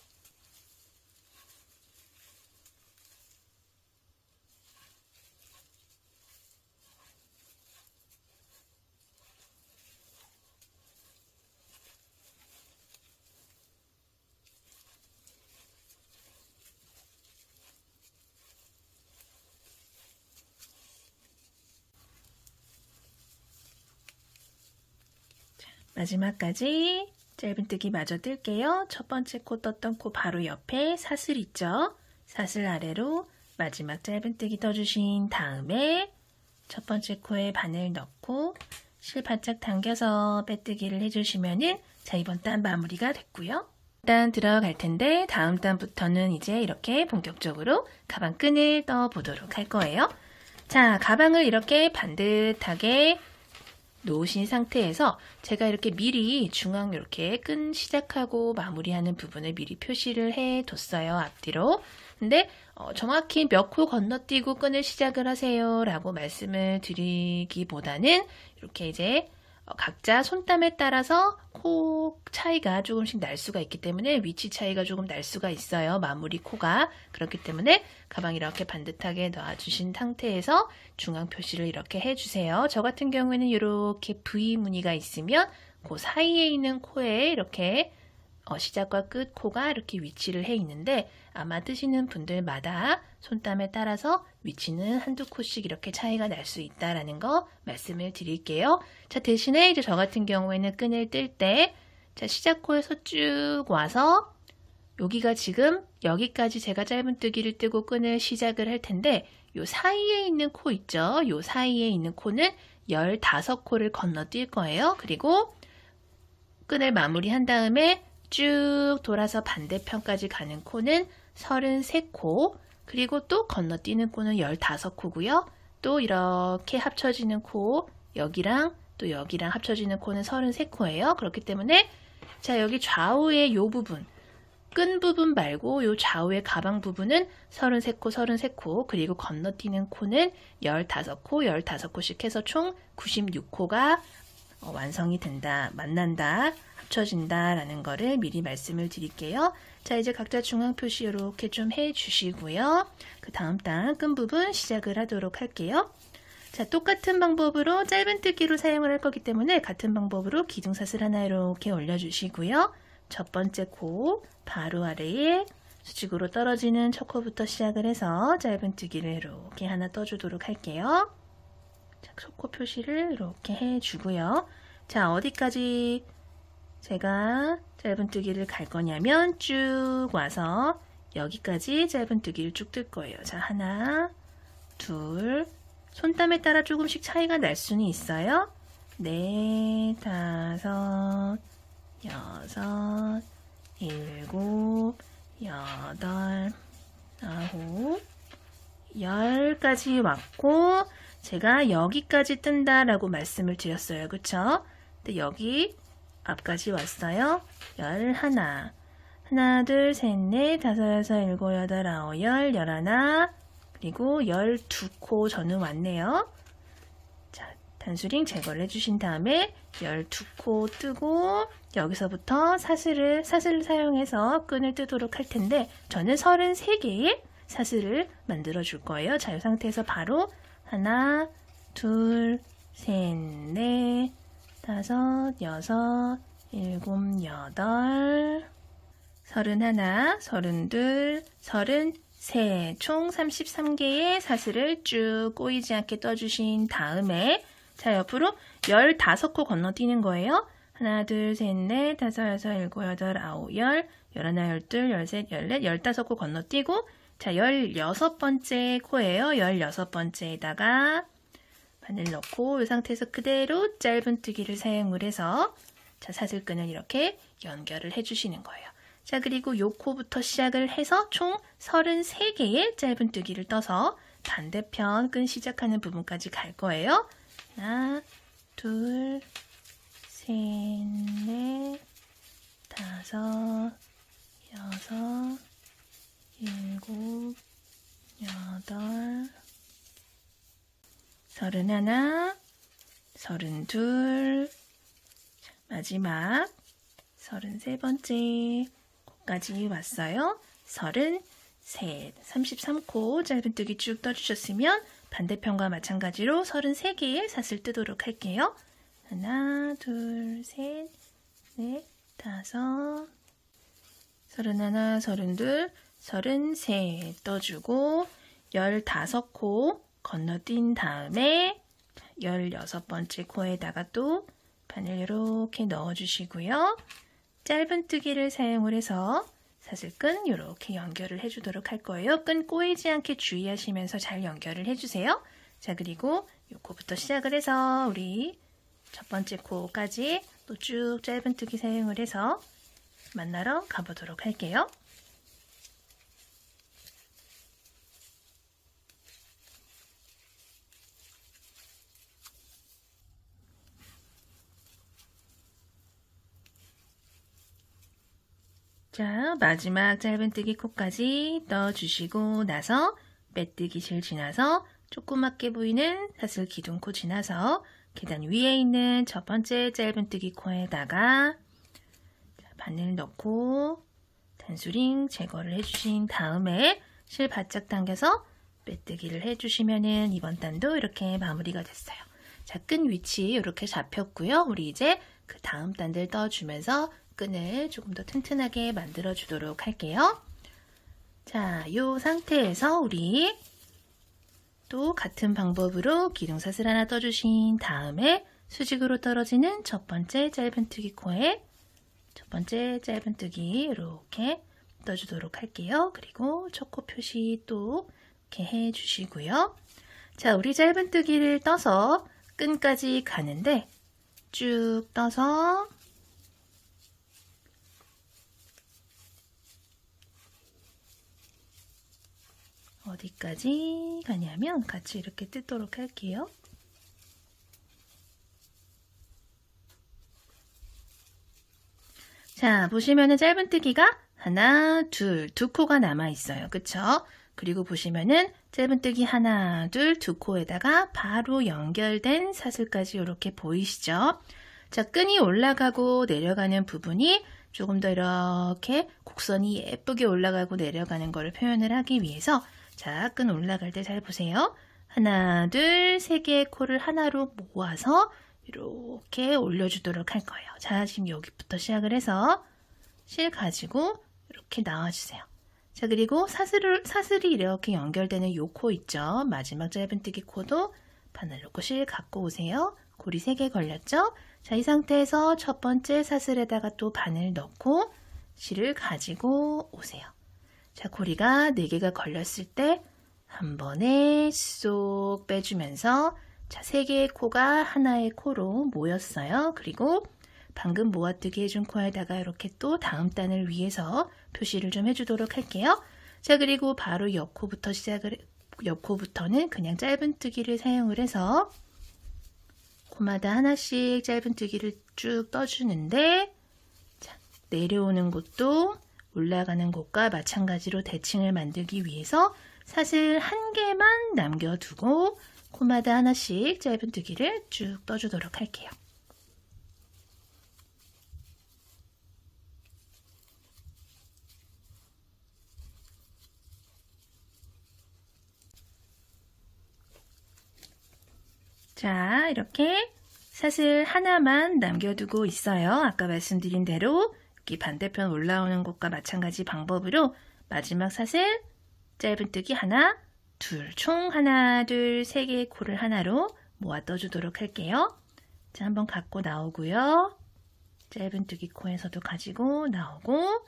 [SPEAKER 1] 마지막까지 짧은뜨기 마저 뜰게요. 첫 번째 코 떴던 코 바로 옆에 사슬 있죠? 사슬 아래로 마지막 짧은뜨기 떠주신 다음에 첫 번째 코에 바늘 넣고 실 바짝 당겨서 빼뜨기를 해주시면은 자, 이번 단 마무리가 됐고요. 단 들어갈 텐데 다음 단부터는 이제 이렇게 본격적으로 가방 끈을 떠보도록 할 거예요. 자, 가방을 이렇게 반듯하게 놓으신 상태에서 제가 이렇게 미리 중앙 이렇게 끈 시작하고 마무리하는 부분을 미리 표시를 해 뒀어요. 앞뒤로. 근데 정확히 몇 코 건너뛰고 끈을 시작을 하세요 라고 말씀을 드리기보다는 이렇게 이제 각자 손땀에 따라서 코 차이가 조금씩 날 수가 있기 때문에 위치 차이가 조금 날 수가 있어요. 마무리 코가. 그렇기 때문에 가방 이렇게 반듯하게 놔주신 상태에서 중앙 표시를 이렇게 해주세요. 저 같은 경우에는 이렇게 V 무늬가 있으면 그 사이에 있는 코에 이렇게 시작과 끝 코가 이렇게 위치를 해 있는데 아마 뜨시는 분들마다 손땀에 따라서 위치는 한두 코씩 이렇게 차이가 날 수 있다라는 거 말씀을 드릴게요. 자, 대신에 이제 저 같은 경우에는 끈을 뜰 때 자, 시작 코에서 쭉 와서 여기가 지금 여기까지 제가 짧은뜨기를 뜨고 끈을 시작을 할 텐데 요 사이에 있는 코 있죠? 요 사이에 있는 코는 15코를 건너뛸 거예요. 그리고 끈을 마무리한 다음에 쭉 돌아서 반대편까지 가는 코는 33코, 그리고 또 건너뛰는 코는 15코고요. 또 이렇게 합쳐지는 코, 여기랑 또 여기랑 합쳐지는 코는 33코예요. 그렇기 때문에 자, 여기 좌우의 요 부분, 끈 부분 말고 요 좌우의 가방 부분은 33코, 33코, 그리고 건너뛰는 코는 15코, 15코씩 해서 총 96코가 완성이 된다, 만난다, 합쳐진다 라는 거를 미리 말씀을 드릴게요. 자, 이제 각자 중앙 표시 이렇게 좀 해주시고요. 그 다음 단 끈 부분 시작을 하도록 할게요. 자, 똑같은 방법으로 짧은뜨기로 사용을 할 거기 때문에 같은 방법으로 기둥사슬 하나 이렇게 올려주시고요. 첫 번째 코 바로 아래에 수직으로 떨어지는 첫 코부터 시작을 해서 짧은뜨기를 이렇게 하나 떠주도록 할게요. 자, 코 표시를 이렇게 해주고요. 자, 어디까지 제가 짧은뜨기를 갈 거냐면 쭉 와서 여기까지 짧은뜨기를 쭉 뜰 거예요. 자, 하나, 둘, 손땀에 따라 조금씩 차이가 날 수는 있어요. 넷, 다섯, 여섯, 일곱, 여덟, 아홉, 열까지 왔고 제가 여기까지 뜬다라고 말씀을 드렸어요. 그쵸? 근데 여기 앞까지 왔어요. 11. 하나, 둘, 셋, 넷, 다섯, 여섯, 일곱, 여덟, 아홉, 열, 11. 그리고 12코 저는 왔네요. 자, 단수링 제거를 해주신 다음에 12코 뜨고 여기서부터 사슬을 사용해서 끈을 뜨도록 할 텐데 저는 33개의 사슬을 만들어 줄 거예요. 자, 이 상태에서 바로 하나, 둘, 셋, 넷, 다섯, 여섯, 일곱, 여덟, 31, 32, 33, 총 33개의 사슬을 쭉 꼬이지 않게 떠주신 다음에 자, 옆으로 15코 건너뛰는 거예요. 하나, 둘, 셋, 넷, 다섯, 여섯, 일곱, 여덟, 아홉, 열, 열하나, 열둘, 열셋, 열넷, 15코 건너뛰고 자, 16번째 코예요. 16번째에다가 바늘 넣고 이 상태에서 그대로 짧은뜨기를 사용을 해서 자, 사슬끈을 이렇게 연결을 해주시는 거예요. 자, 그리고 요 코부터 시작을 해서 총 33개의 짧은뜨기를 떠서 반대편 끈 시작하는 부분까지 갈 거예요. 하나, 둘, 셋, 넷, 다섯, 여섯, 일곱, 여덟, 31, 32, 마지막 33번째 코까지 왔어요. 33, 33코 짧은뜨기 쭉 떠주셨으면 반대편과 마찬가지로 33개의 사슬 뜨도록 할게요. 하나, 둘, 셋, 넷, 다섯, 31, 32, 33 떠주고 15코 건너뛴 다음에 16번째 코에다가 또 바늘 이렇게 넣어주시고요. 짧은뜨기를 사용을 해서 사슬끈 이렇게 연결을 해주도록 할 거예요. 끈 꼬이지 않게 주의하시면서 잘 연결을 해주세요. 자, 그리고 이 코부터 시작을 해서 우리 첫 번째 코까지 또 쭉 짧은뜨기 사용을 해서 만나러 가보도록 할게요. 자, 마지막 짧은뜨기 코까지 넣어주시고 나서 빼뜨기실 지나서 조그맣게 보이는 사슬 기둥코 지나서 계단 위에 있는 첫 번째 짧은뜨기 코에다가 바늘 넣고 단수링 제거를 해주신 다음에 실 바짝 당겨서 빼뜨기를 해주시면은 이번 단도 이렇게 마무리가 됐어요. 자, 끈 위치 이렇게 잡혔고요. 우리 이제 그 다음 단들 떠주면서 끈을 조금 더 튼튼하게 만들어 주도록 할게요. 자, 이 상태에서 우리 또 같은 방법으로 기둥사슬 하나 떠주신 다음에 수직으로 떨어지는 첫 번째 짧은뜨기 코에 첫 번째 짧은뜨기 이렇게 떠주도록 할게요. 그리고 첫 코 표시 또 이렇게 해주시고요. 자, 우리 짧은뜨기를 떠서 끈까지 가는데 쭉 떠서 어디까지 가냐면 같이 이렇게 뜯도록 할게요. 자, 보시면은 짧은뜨기가 하나, 둘, 두 코가 남아 있어요. 그쵸? 그리고 보시면은 짧은뜨기 하나, 둘, 두 코에다가 바로 연결된 사슬까지 이렇게 보이시죠? 자, 끈이 올라가고 내려가는 부분이 조금 더 이렇게 곡선이 예쁘게 올라가고 내려가는 것을 표현을 하기 위해서 자, 끈 올라갈 때 잘 보세요. 하나, 둘, 세 개의 코를 하나로 모아서 이렇게 올려주도록 할 거예요. 자, 지금 여기부터 시작을 해서 실 가지고 이렇게 나와주세요. 자, 그리고 사슬이 이렇게 연결되는 요 코 있죠? 마지막 짧은뜨기 코도 바늘 넣고 실 갖고 오세요. 고리 3개 걸렸죠? 자, 이 상태에서 첫 번째 사슬에다가 또 바늘 넣고 실을 가지고 오세요. 자, 고리가 4개가 걸렸을 때 한 번에 쏙 빼주면서 자, 3개의 코가 하나의 코로 모였어요. 그리고 방금 모아뜨기 해준 코에다가 이렇게 또 다음 단을 위해서 표시를 좀 해주도록 할게요. 자, 그리고 바로 옆코부터는 그냥 짧은뜨기를 사용을 해서 코마다 하나씩 짧은뜨기를 쭉 떠주는데 자, 내려오는 곳도 올라가는 곳과 마찬가지로 대칭을 만들기 위해서 사슬 한 개만 남겨두고 코마다 하나씩 짧은뜨기를 쭉 떠주도록 할게요. 자, 이렇게 사슬 하나만 남겨두고 있어요. 아까 말씀드린 대로 여기 반대편 올라오는 곳과 마찬가지 방법으로 마지막 사슬 짧은뜨기 하나, 둘, 총 하나, 둘, 3개의 코를 하나로 모아 떠주도록 할게요. 자, 한번 갖고 나오고요. 짧은뜨기 코에서도 가지고 나오고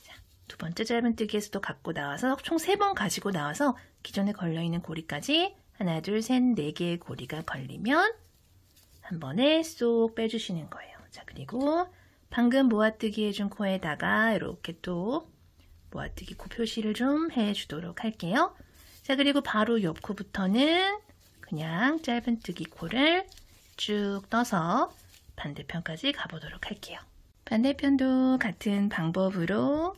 [SPEAKER 1] 자, 두 번째 짧은뜨기에서도 갖고 나와서 총 3번 가지고 나와서 기존에 걸려있는 고리까지 하나, 둘, 셋, 4개의 고리가 걸리면 한 번에 쏙 빼주시는 거예요. 자, 그리고 방금 모아뜨기 해준 코에다가 이렇게 또 모아뜨기 코 표시를 좀 해주도록 할게요. 자, 그리고 바로 옆 코부터는 그냥 짧은뜨기 코를 쭉 떠서 반대편까지 가보도록 할게요. 반대편도 같은 방법으로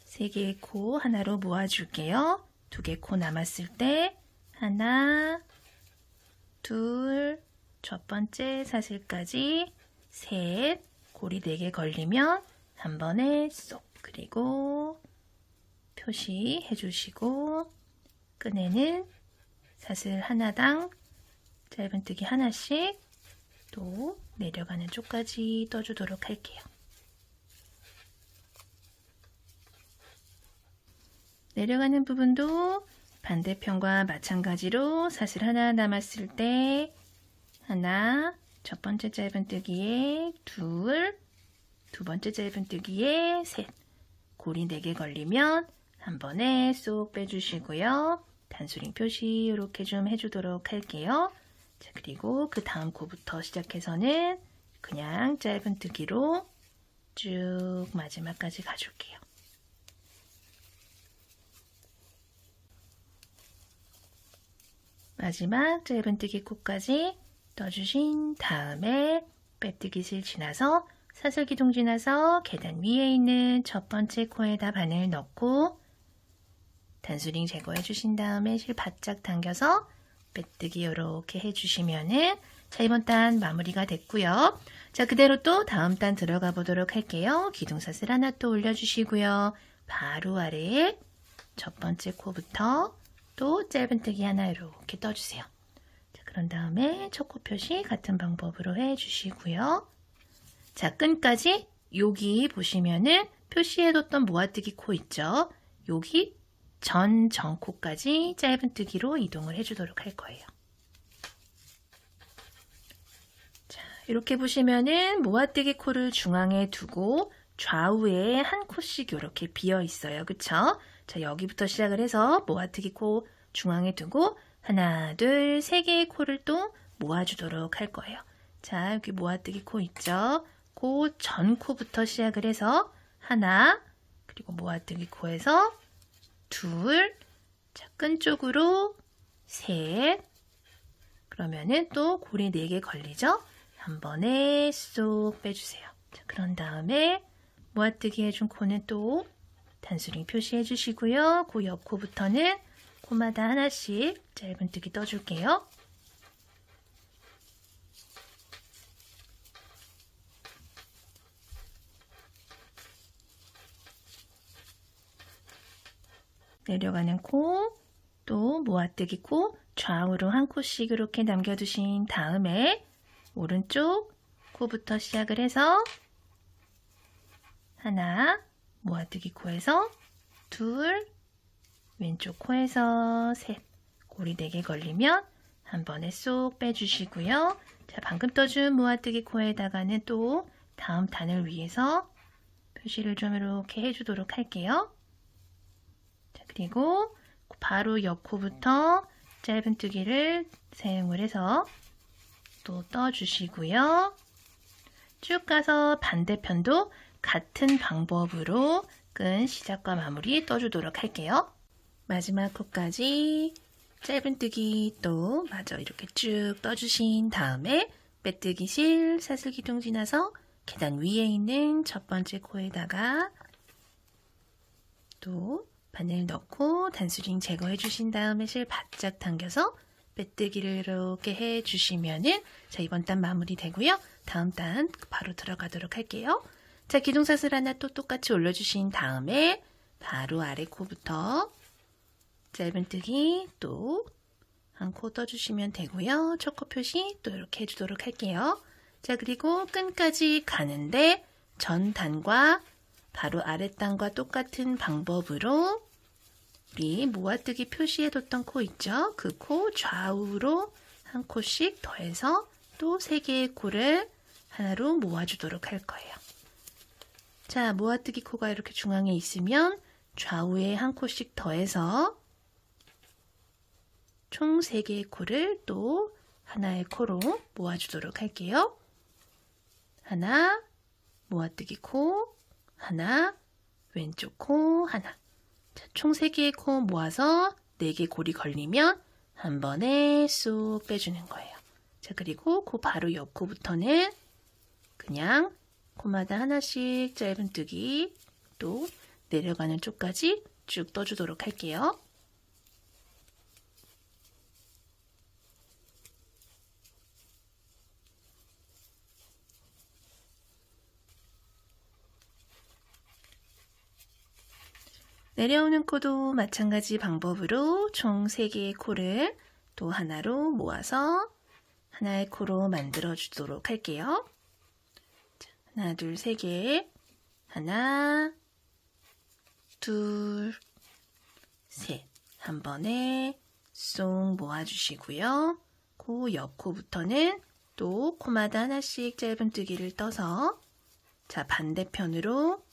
[SPEAKER 1] 3개의 코 하나로 모아줄게요. 2개 코 남았을 때 하나, 둘, 첫 번째 사슬까지, 셋, 고리 4개 걸리면 한 번에 쏙, 그리고 표시해 주시고 끈에는 사슬 하나당 짧은뜨기 하나씩 또 내려가는 쪽까지 떠주도록 할게요. 내려가는 부분도 반대편과 마찬가지로 사슬 하나 남았을 때 하나, 첫 번째 짧은뜨기에 둘, 두 번째 짧은뜨기에 셋, 고리 4개 걸리면 한 번에 쏙 빼주시고요. 단수링 표시 이렇게 좀 해주도록 할게요. 자, 그리고 그 다음 코부터 시작해서는 그냥 짧은뜨기로 쭉 마지막까지 가줄게요. 마지막 짧은뜨기 코까지 떠주신 다음에 빼뜨기실 지나서 사슬기둥 지나서 계단 위에 있는 첫 번째 코에다 바늘 넣고 단수링 제거해 주신 다음에 실 바짝 당겨서 빼뜨기 이렇게 해주시면은 자, 이번 단 마무리가 됐고요. 자, 그대로 또 다음 단 들어가 보도록 할게요. 기둥사슬 하나 또 올려주시고요. 바로 아래에 첫 번째 코부터 또 짧은뜨기 하나 이렇게 떠주세요. 자, 그런 다음에 첫 코 표시 같은 방법으로 해주시고요. 자, 끈까지 여기 보시면은 표시해뒀던 모아뜨기 코 있죠? 여기 전코까지 짧은뜨기로 이동을 해주도록 할 거예요. 자, 이렇게 보시면은 모아뜨기 코를 중앙에 두고 좌우에 한 코씩 이렇게 비어 있어요. 그쵸? 자, 여기부터 시작을 해서 모아뜨기 코 중앙에 두고 하나, 둘, 3개의 코를 또 모아주도록 할 거예요. 자, 여기 모아뜨기 코 있죠? 그 전 코부터 시작을 해서 하나, 그리고 모아뜨기 코에서 둘, 자, 끈 쪽으로 셋, 그러면은 또 고리 4개 걸리죠? 한 번에 쏙 빼주세요. 자, 그런 다음에 모아뜨기 해준 코는 또 단수링 표시해 주시고요. 그 옆 코부터는 코마다 하나씩 짧은뜨기 떠줄게요. 내려가는 코, 또 모아뜨기 코, 좌우로 한 코씩 이렇게 남겨두신 다음에 오른쪽 코부터 시작을 해서 하나, 모아뜨기 코에서 둘, 왼쪽 코에서 셋, 고리 4개 걸리면 한 번에 쏙 빼주시고요. 자, 방금 떠준 모아뜨기 코에다가는 또 다음 단을 위해서 표시를 좀 이렇게 해주도록 할게요. 자, 그리고 바로 옆 코부터 짧은뜨기를 사용을 해서 또 떠주시고요. 쭉 가서 반대편도 같은 방법으로 끈 시작과 마무리 떠주도록 할게요. 마지막 코까지 짧은뜨기 또 마저 이렇게 쭉 떠주신 다음에 빼뜨기 실 사슬기둥 지나서 계단 위에 있는 첫 번째 코에다가 또 바늘 넣고 단수링 제거해 주신 다음에 실 바짝 당겨서 빼뜨기를 이렇게 해 주시면은 자, 이번 단 마무리 되고요. 다음 단 바로 들어가도록 할게요. 자, 기둥사슬 하나 또 똑같이 올려주신 다음에 바로 아래 코부터 짧은뜨기 또 한 코 떠주시면 되고요. 첫 코 표시 또 이렇게 해주도록 할게요. 자, 그리고 끈까지 가는데 전 단과 바로 아래 단과 똑같은 방법으로 우리 모아뜨기 표시해뒀던 코 있죠? 그 코 좌우로 한 코씩 더해서 또 3개의 코를 하나로 모아주도록 할 거예요. 자, 모아뜨기 코가 이렇게 중앙에 있으면 좌우에 한 코씩 더해서 총 3개의 코를 또 하나의 코로 모아주도록 할게요. 하나, 모아뜨기 코, 하나, 왼쪽 코, 하나. 자, 총 3개의 코 모아서 4개 고리 걸리면 한 번에 쏙 빼주는 거예요. 자, 그리고 그 바로 옆 코부터는 그냥 코마다 하나씩 짧은뜨기 또 내려가는 쪽까지 쭉 떠주도록 할게요. 내려오는 코도 마찬가지 방법으로 총 3개의 코를 또 하나로 모아서 하나의 코로 만들어 주도록 할게요. 자, 하나, 둘, 3개. 하나, 둘, 셋. 한 번에 쏙 모아주시고요. 코 옆 코부터는 또 코마다 하나씩 짧은뜨기를 떠서 자, 반대편으로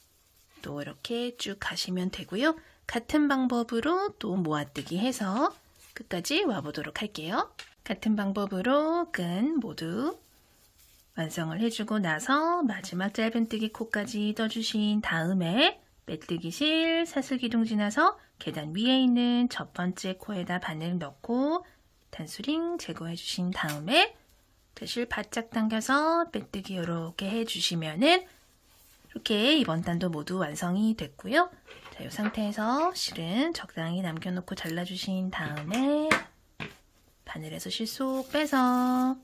[SPEAKER 1] 또 이렇게 쭉 가시면 되고요. 같은 방법으로 또 모아뜨기 해서 끝까지 와보도록 할게요. 같은 방법으로 끈 모두 완성을 해주고 나서 마지막 짧은뜨기 코까지 떠주신 다음에 빼뜨기 실 사슬기둥 지나서 계단 위에 있는 첫 번째 코에다 바늘 넣고 단수링 제거해 주신 다음에 실 바짝 당겨서 빼뜨기 이렇게 해주시면은 이렇게 이번 단도 모두 완성이 됐고요. 자, 이 상태에서 실은 적당히 남겨놓고 잘라주신 다음에 바늘에서 실 쏙 빼서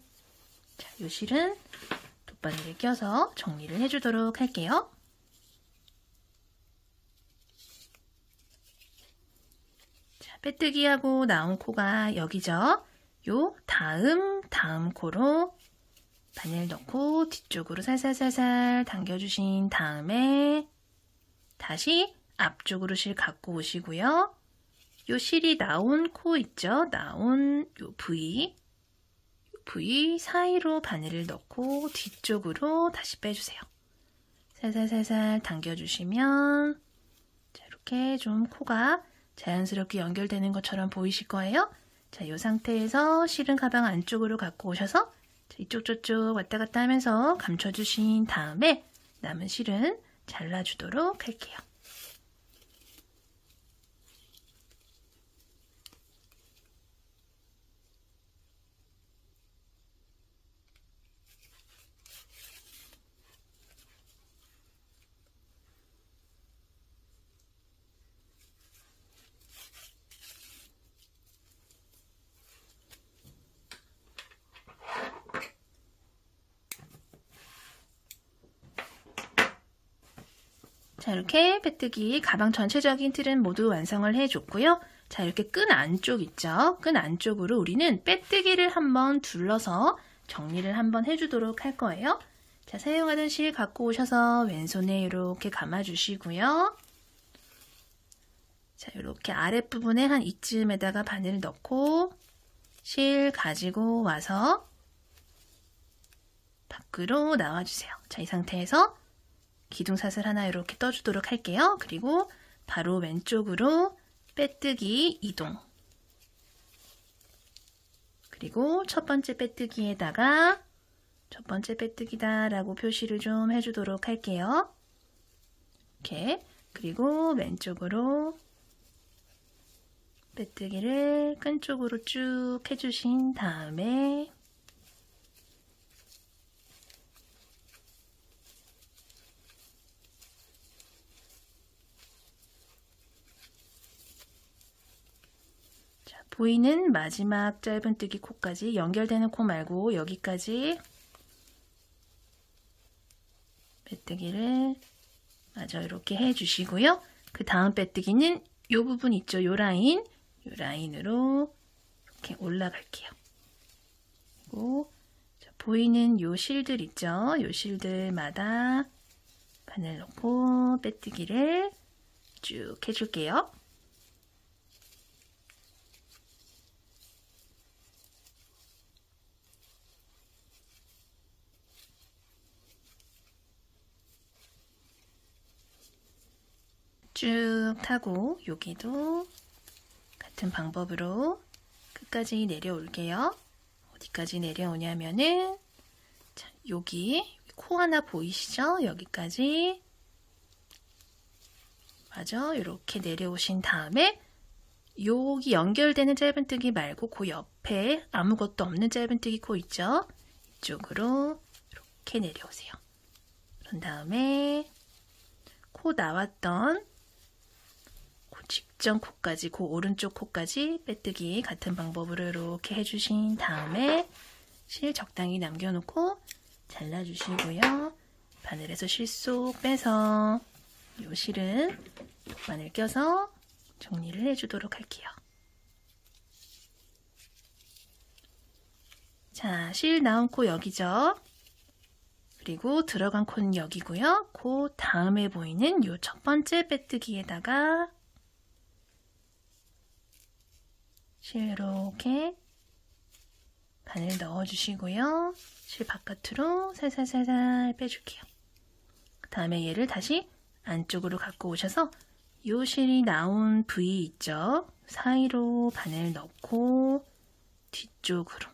[SPEAKER 1] 자, 이 실은 돗바늘에 껴서 정리를 해주도록 할게요. 자, 빼뜨기하고 나온 코가 여기죠. 요 다음 코로 바늘 넣고 뒤쪽으로 살살살살 당겨주신 다음에 다시 앞쪽으로 실 갖고 오시고요. 요 실이 나온 코 있죠? 나온 요 부위 사이로 바늘을 넣고 뒤쪽으로 다시 빼주세요. 살살살살 당겨주시면 자, 이렇게 좀 코가 자연스럽게 연결되는 것처럼 보이실 거예요. 자, 이 상태에서 실은 가방 안쪽으로 갖고 오셔서 이쪽 저쪽 왔다 갔다 하면서 감춰주신 다음에 남은 실은 잘라주도록 할게요. 자, 이렇게 빼뜨기 가방 전체적인 틀은 모두 완성을 해줬고요. 자, 이렇게 끈 안쪽 있죠? 끈 안쪽으로 우리는 빼뜨기를 한번 둘러서 정리를 한번 해주도록 할 거예요. 자, 사용하던 실 갖고 오셔서 왼손에 이렇게 감아주시고요. 자, 이렇게 아랫부분에 한 이쯤에다가 바늘을 넣고 실 가지고 와서 밖으로 나와주세요. 자, 이 상태에서 기둥사슬 하나 이렇게 떠주도록 할게요. 그리고 바로 왼쪽으로 빼뜨기 이동. 그리고 첫 번째 빼뜨기에다가 첫 번째 빼뜨기다 라고 표시를 좀 해주도록 할게요. 이렇게. 그리고 왼쪽으로 빼뜨기를 끈 쪽으로 쭉 해주신 다음에 보이는 마지막 짧은뜨기 코까지 연결되는 코 말고 여기까지 빼뜨기를 마저 이렇게 해주시고요. 그 다음 빼뜨기는 이 부분 있죠? 이 라인으로 이렇게 올라갈게요. 그리고 보이는 이 실들 있죠? 이 실들마다 바늘 넣고 빼뜨기를 쭉 해줄게요. 쭉 타고 여기도 같은 방법으로 끝까지 내려올게요. 어디까지 내려오냐면은 자, 여기 코 하나 보이시죠? 여기까지 맞아 이렇게 내려오신 다음에 여기 연결되는 짧은뜨기 말고 그 옆에 아무것도 없는 짧은뜨기 코 있죠? 이쪽으로 이렇게 내려오세요. 그런 다음에 코 나왔던 직전 코까지, 그 오른쪽 코까지 빼뜨기 같은 방법으로 이렇게 해주신 다음에 실 적당히 남겨놓고 잘라주시고요. 바늘에서 실 쏙 빼서 요 실은 바늘 껴서 정리를 해주도록 할게요. 자, 실 나온 코 여기죠. 그리고 들어간 코는 여기고요. 그 다음에 보이는 요 첫 번째 빼뜨기에다가 실 이렇게 바늘 넣어주시고요. 실 바깥으로 살살살살 빼줄게요. 그 다음에 얘를 다시 안쪽으로 갖고 오셔서 요 실이 나온 부위 있죠? 사이로 바늘 넣고 뒤쪽으로.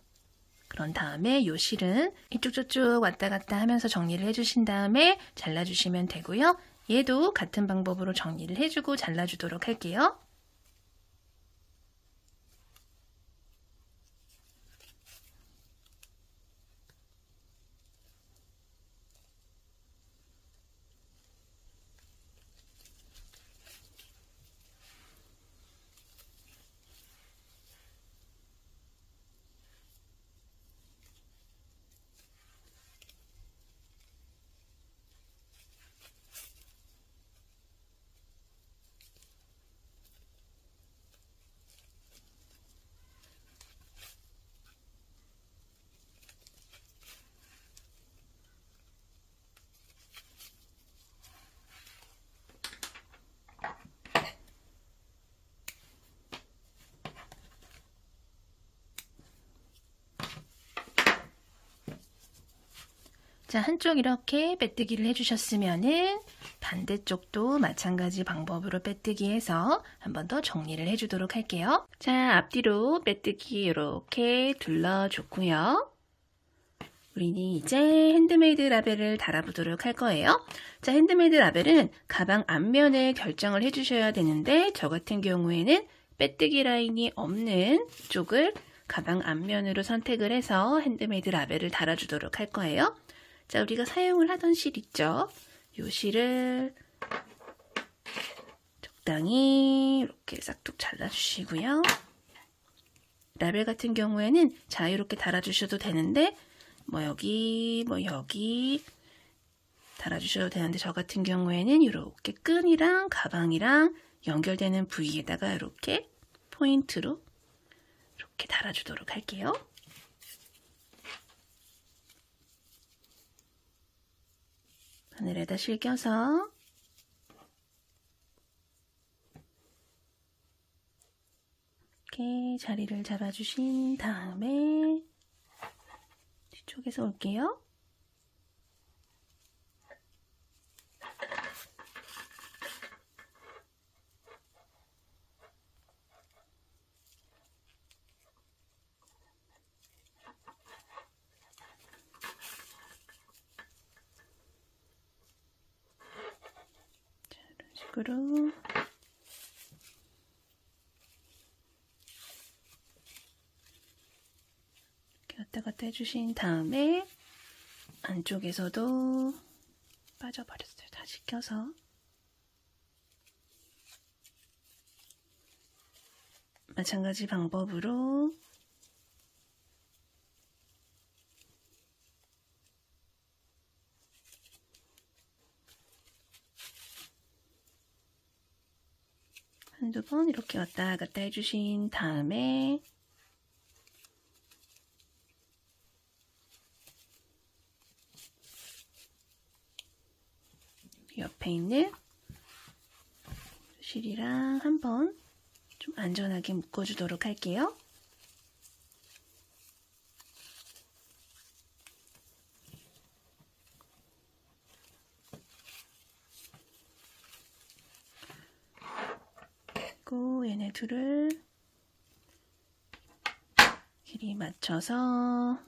[SPEAKER 1] 그런 다음에 요 실은 이쪽 저쪽 왔다 갔다 하면서 정리를 해주신 다음에 잘라주시면 되고요. 얘도 같은 방법으로 정리를 해주고 잘라주도록 할게요. 자, 한쪽 이렇게 빼뜨기를 해주셨으면은 반대쪽도 마찬가지 방법으로 빼뜨기해서 한 번 더 정리를 해주도록 할게요. 자, 앞뒤로 빼뜨기 이렇게 둘러줬고요. 우리는 이제 핸드메이드 라벨을 달아보도록 할 거예요. 자, 핸드메이드 라벨은 가방 앞면에 결정을 해주셔야 되는데 저 같은 경우에는 빼뜨기 라인이 없는 쪽을 가방 앞면으로 선택을 해서 핸드메이드 라벨을 달아주도록 할 거예요. 자, 우리가 사용을 하던 실 있죠? 요 실을 적당히 이렇게 싹둑 잘라주시고요. 라벨 같은 경우에는 자유롭게 달아주셔도 되는데 뭐 여기 달아주셔도 되는데 저 같은 경우에는 이렇게 끈이랑 가방이랑 연결되는 부위에다가 이렇게 포인트로 이렇게 달아주도록 할게요. 바늘에다 실 껴서 이렇게 자리를 잡아주신 다음에 뒤쪽에서 올게요. 자, 이런 식으로 왔다 갔다 해주신 다음에 안쪽에서도 빠져버렸어요. 다시 껴서 마찬가지 방법으로 한두 번 이렇게 왔다 갔다 해주신 다음에 옆에 있는 실이랑 한번 좀 안전하게 묶어주도록 할게요. 그리고 얘네 둘을 길이 맞춰서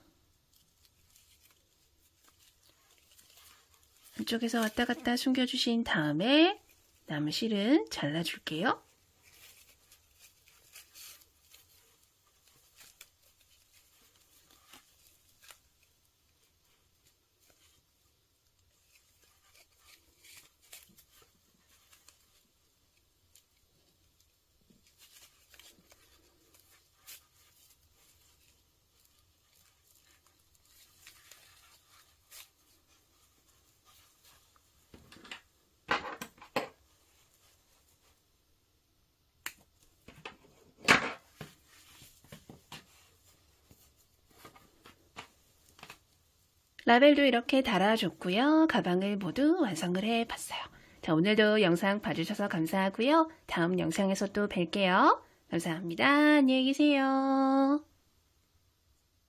[SPEAKER 1] 안쪽에서 왔다 갔다 숨겨주신 다음에 남은 실은 잘라줄게요. 라벨도 이렇게 달아줬고요. 가방을 모두 완성을 해봤어요. 자, 오늘도 영상 봐주셔서 감사하고요. 다음 영상에서 또 뵐게요. 감사합니다. 안녕히 계세요.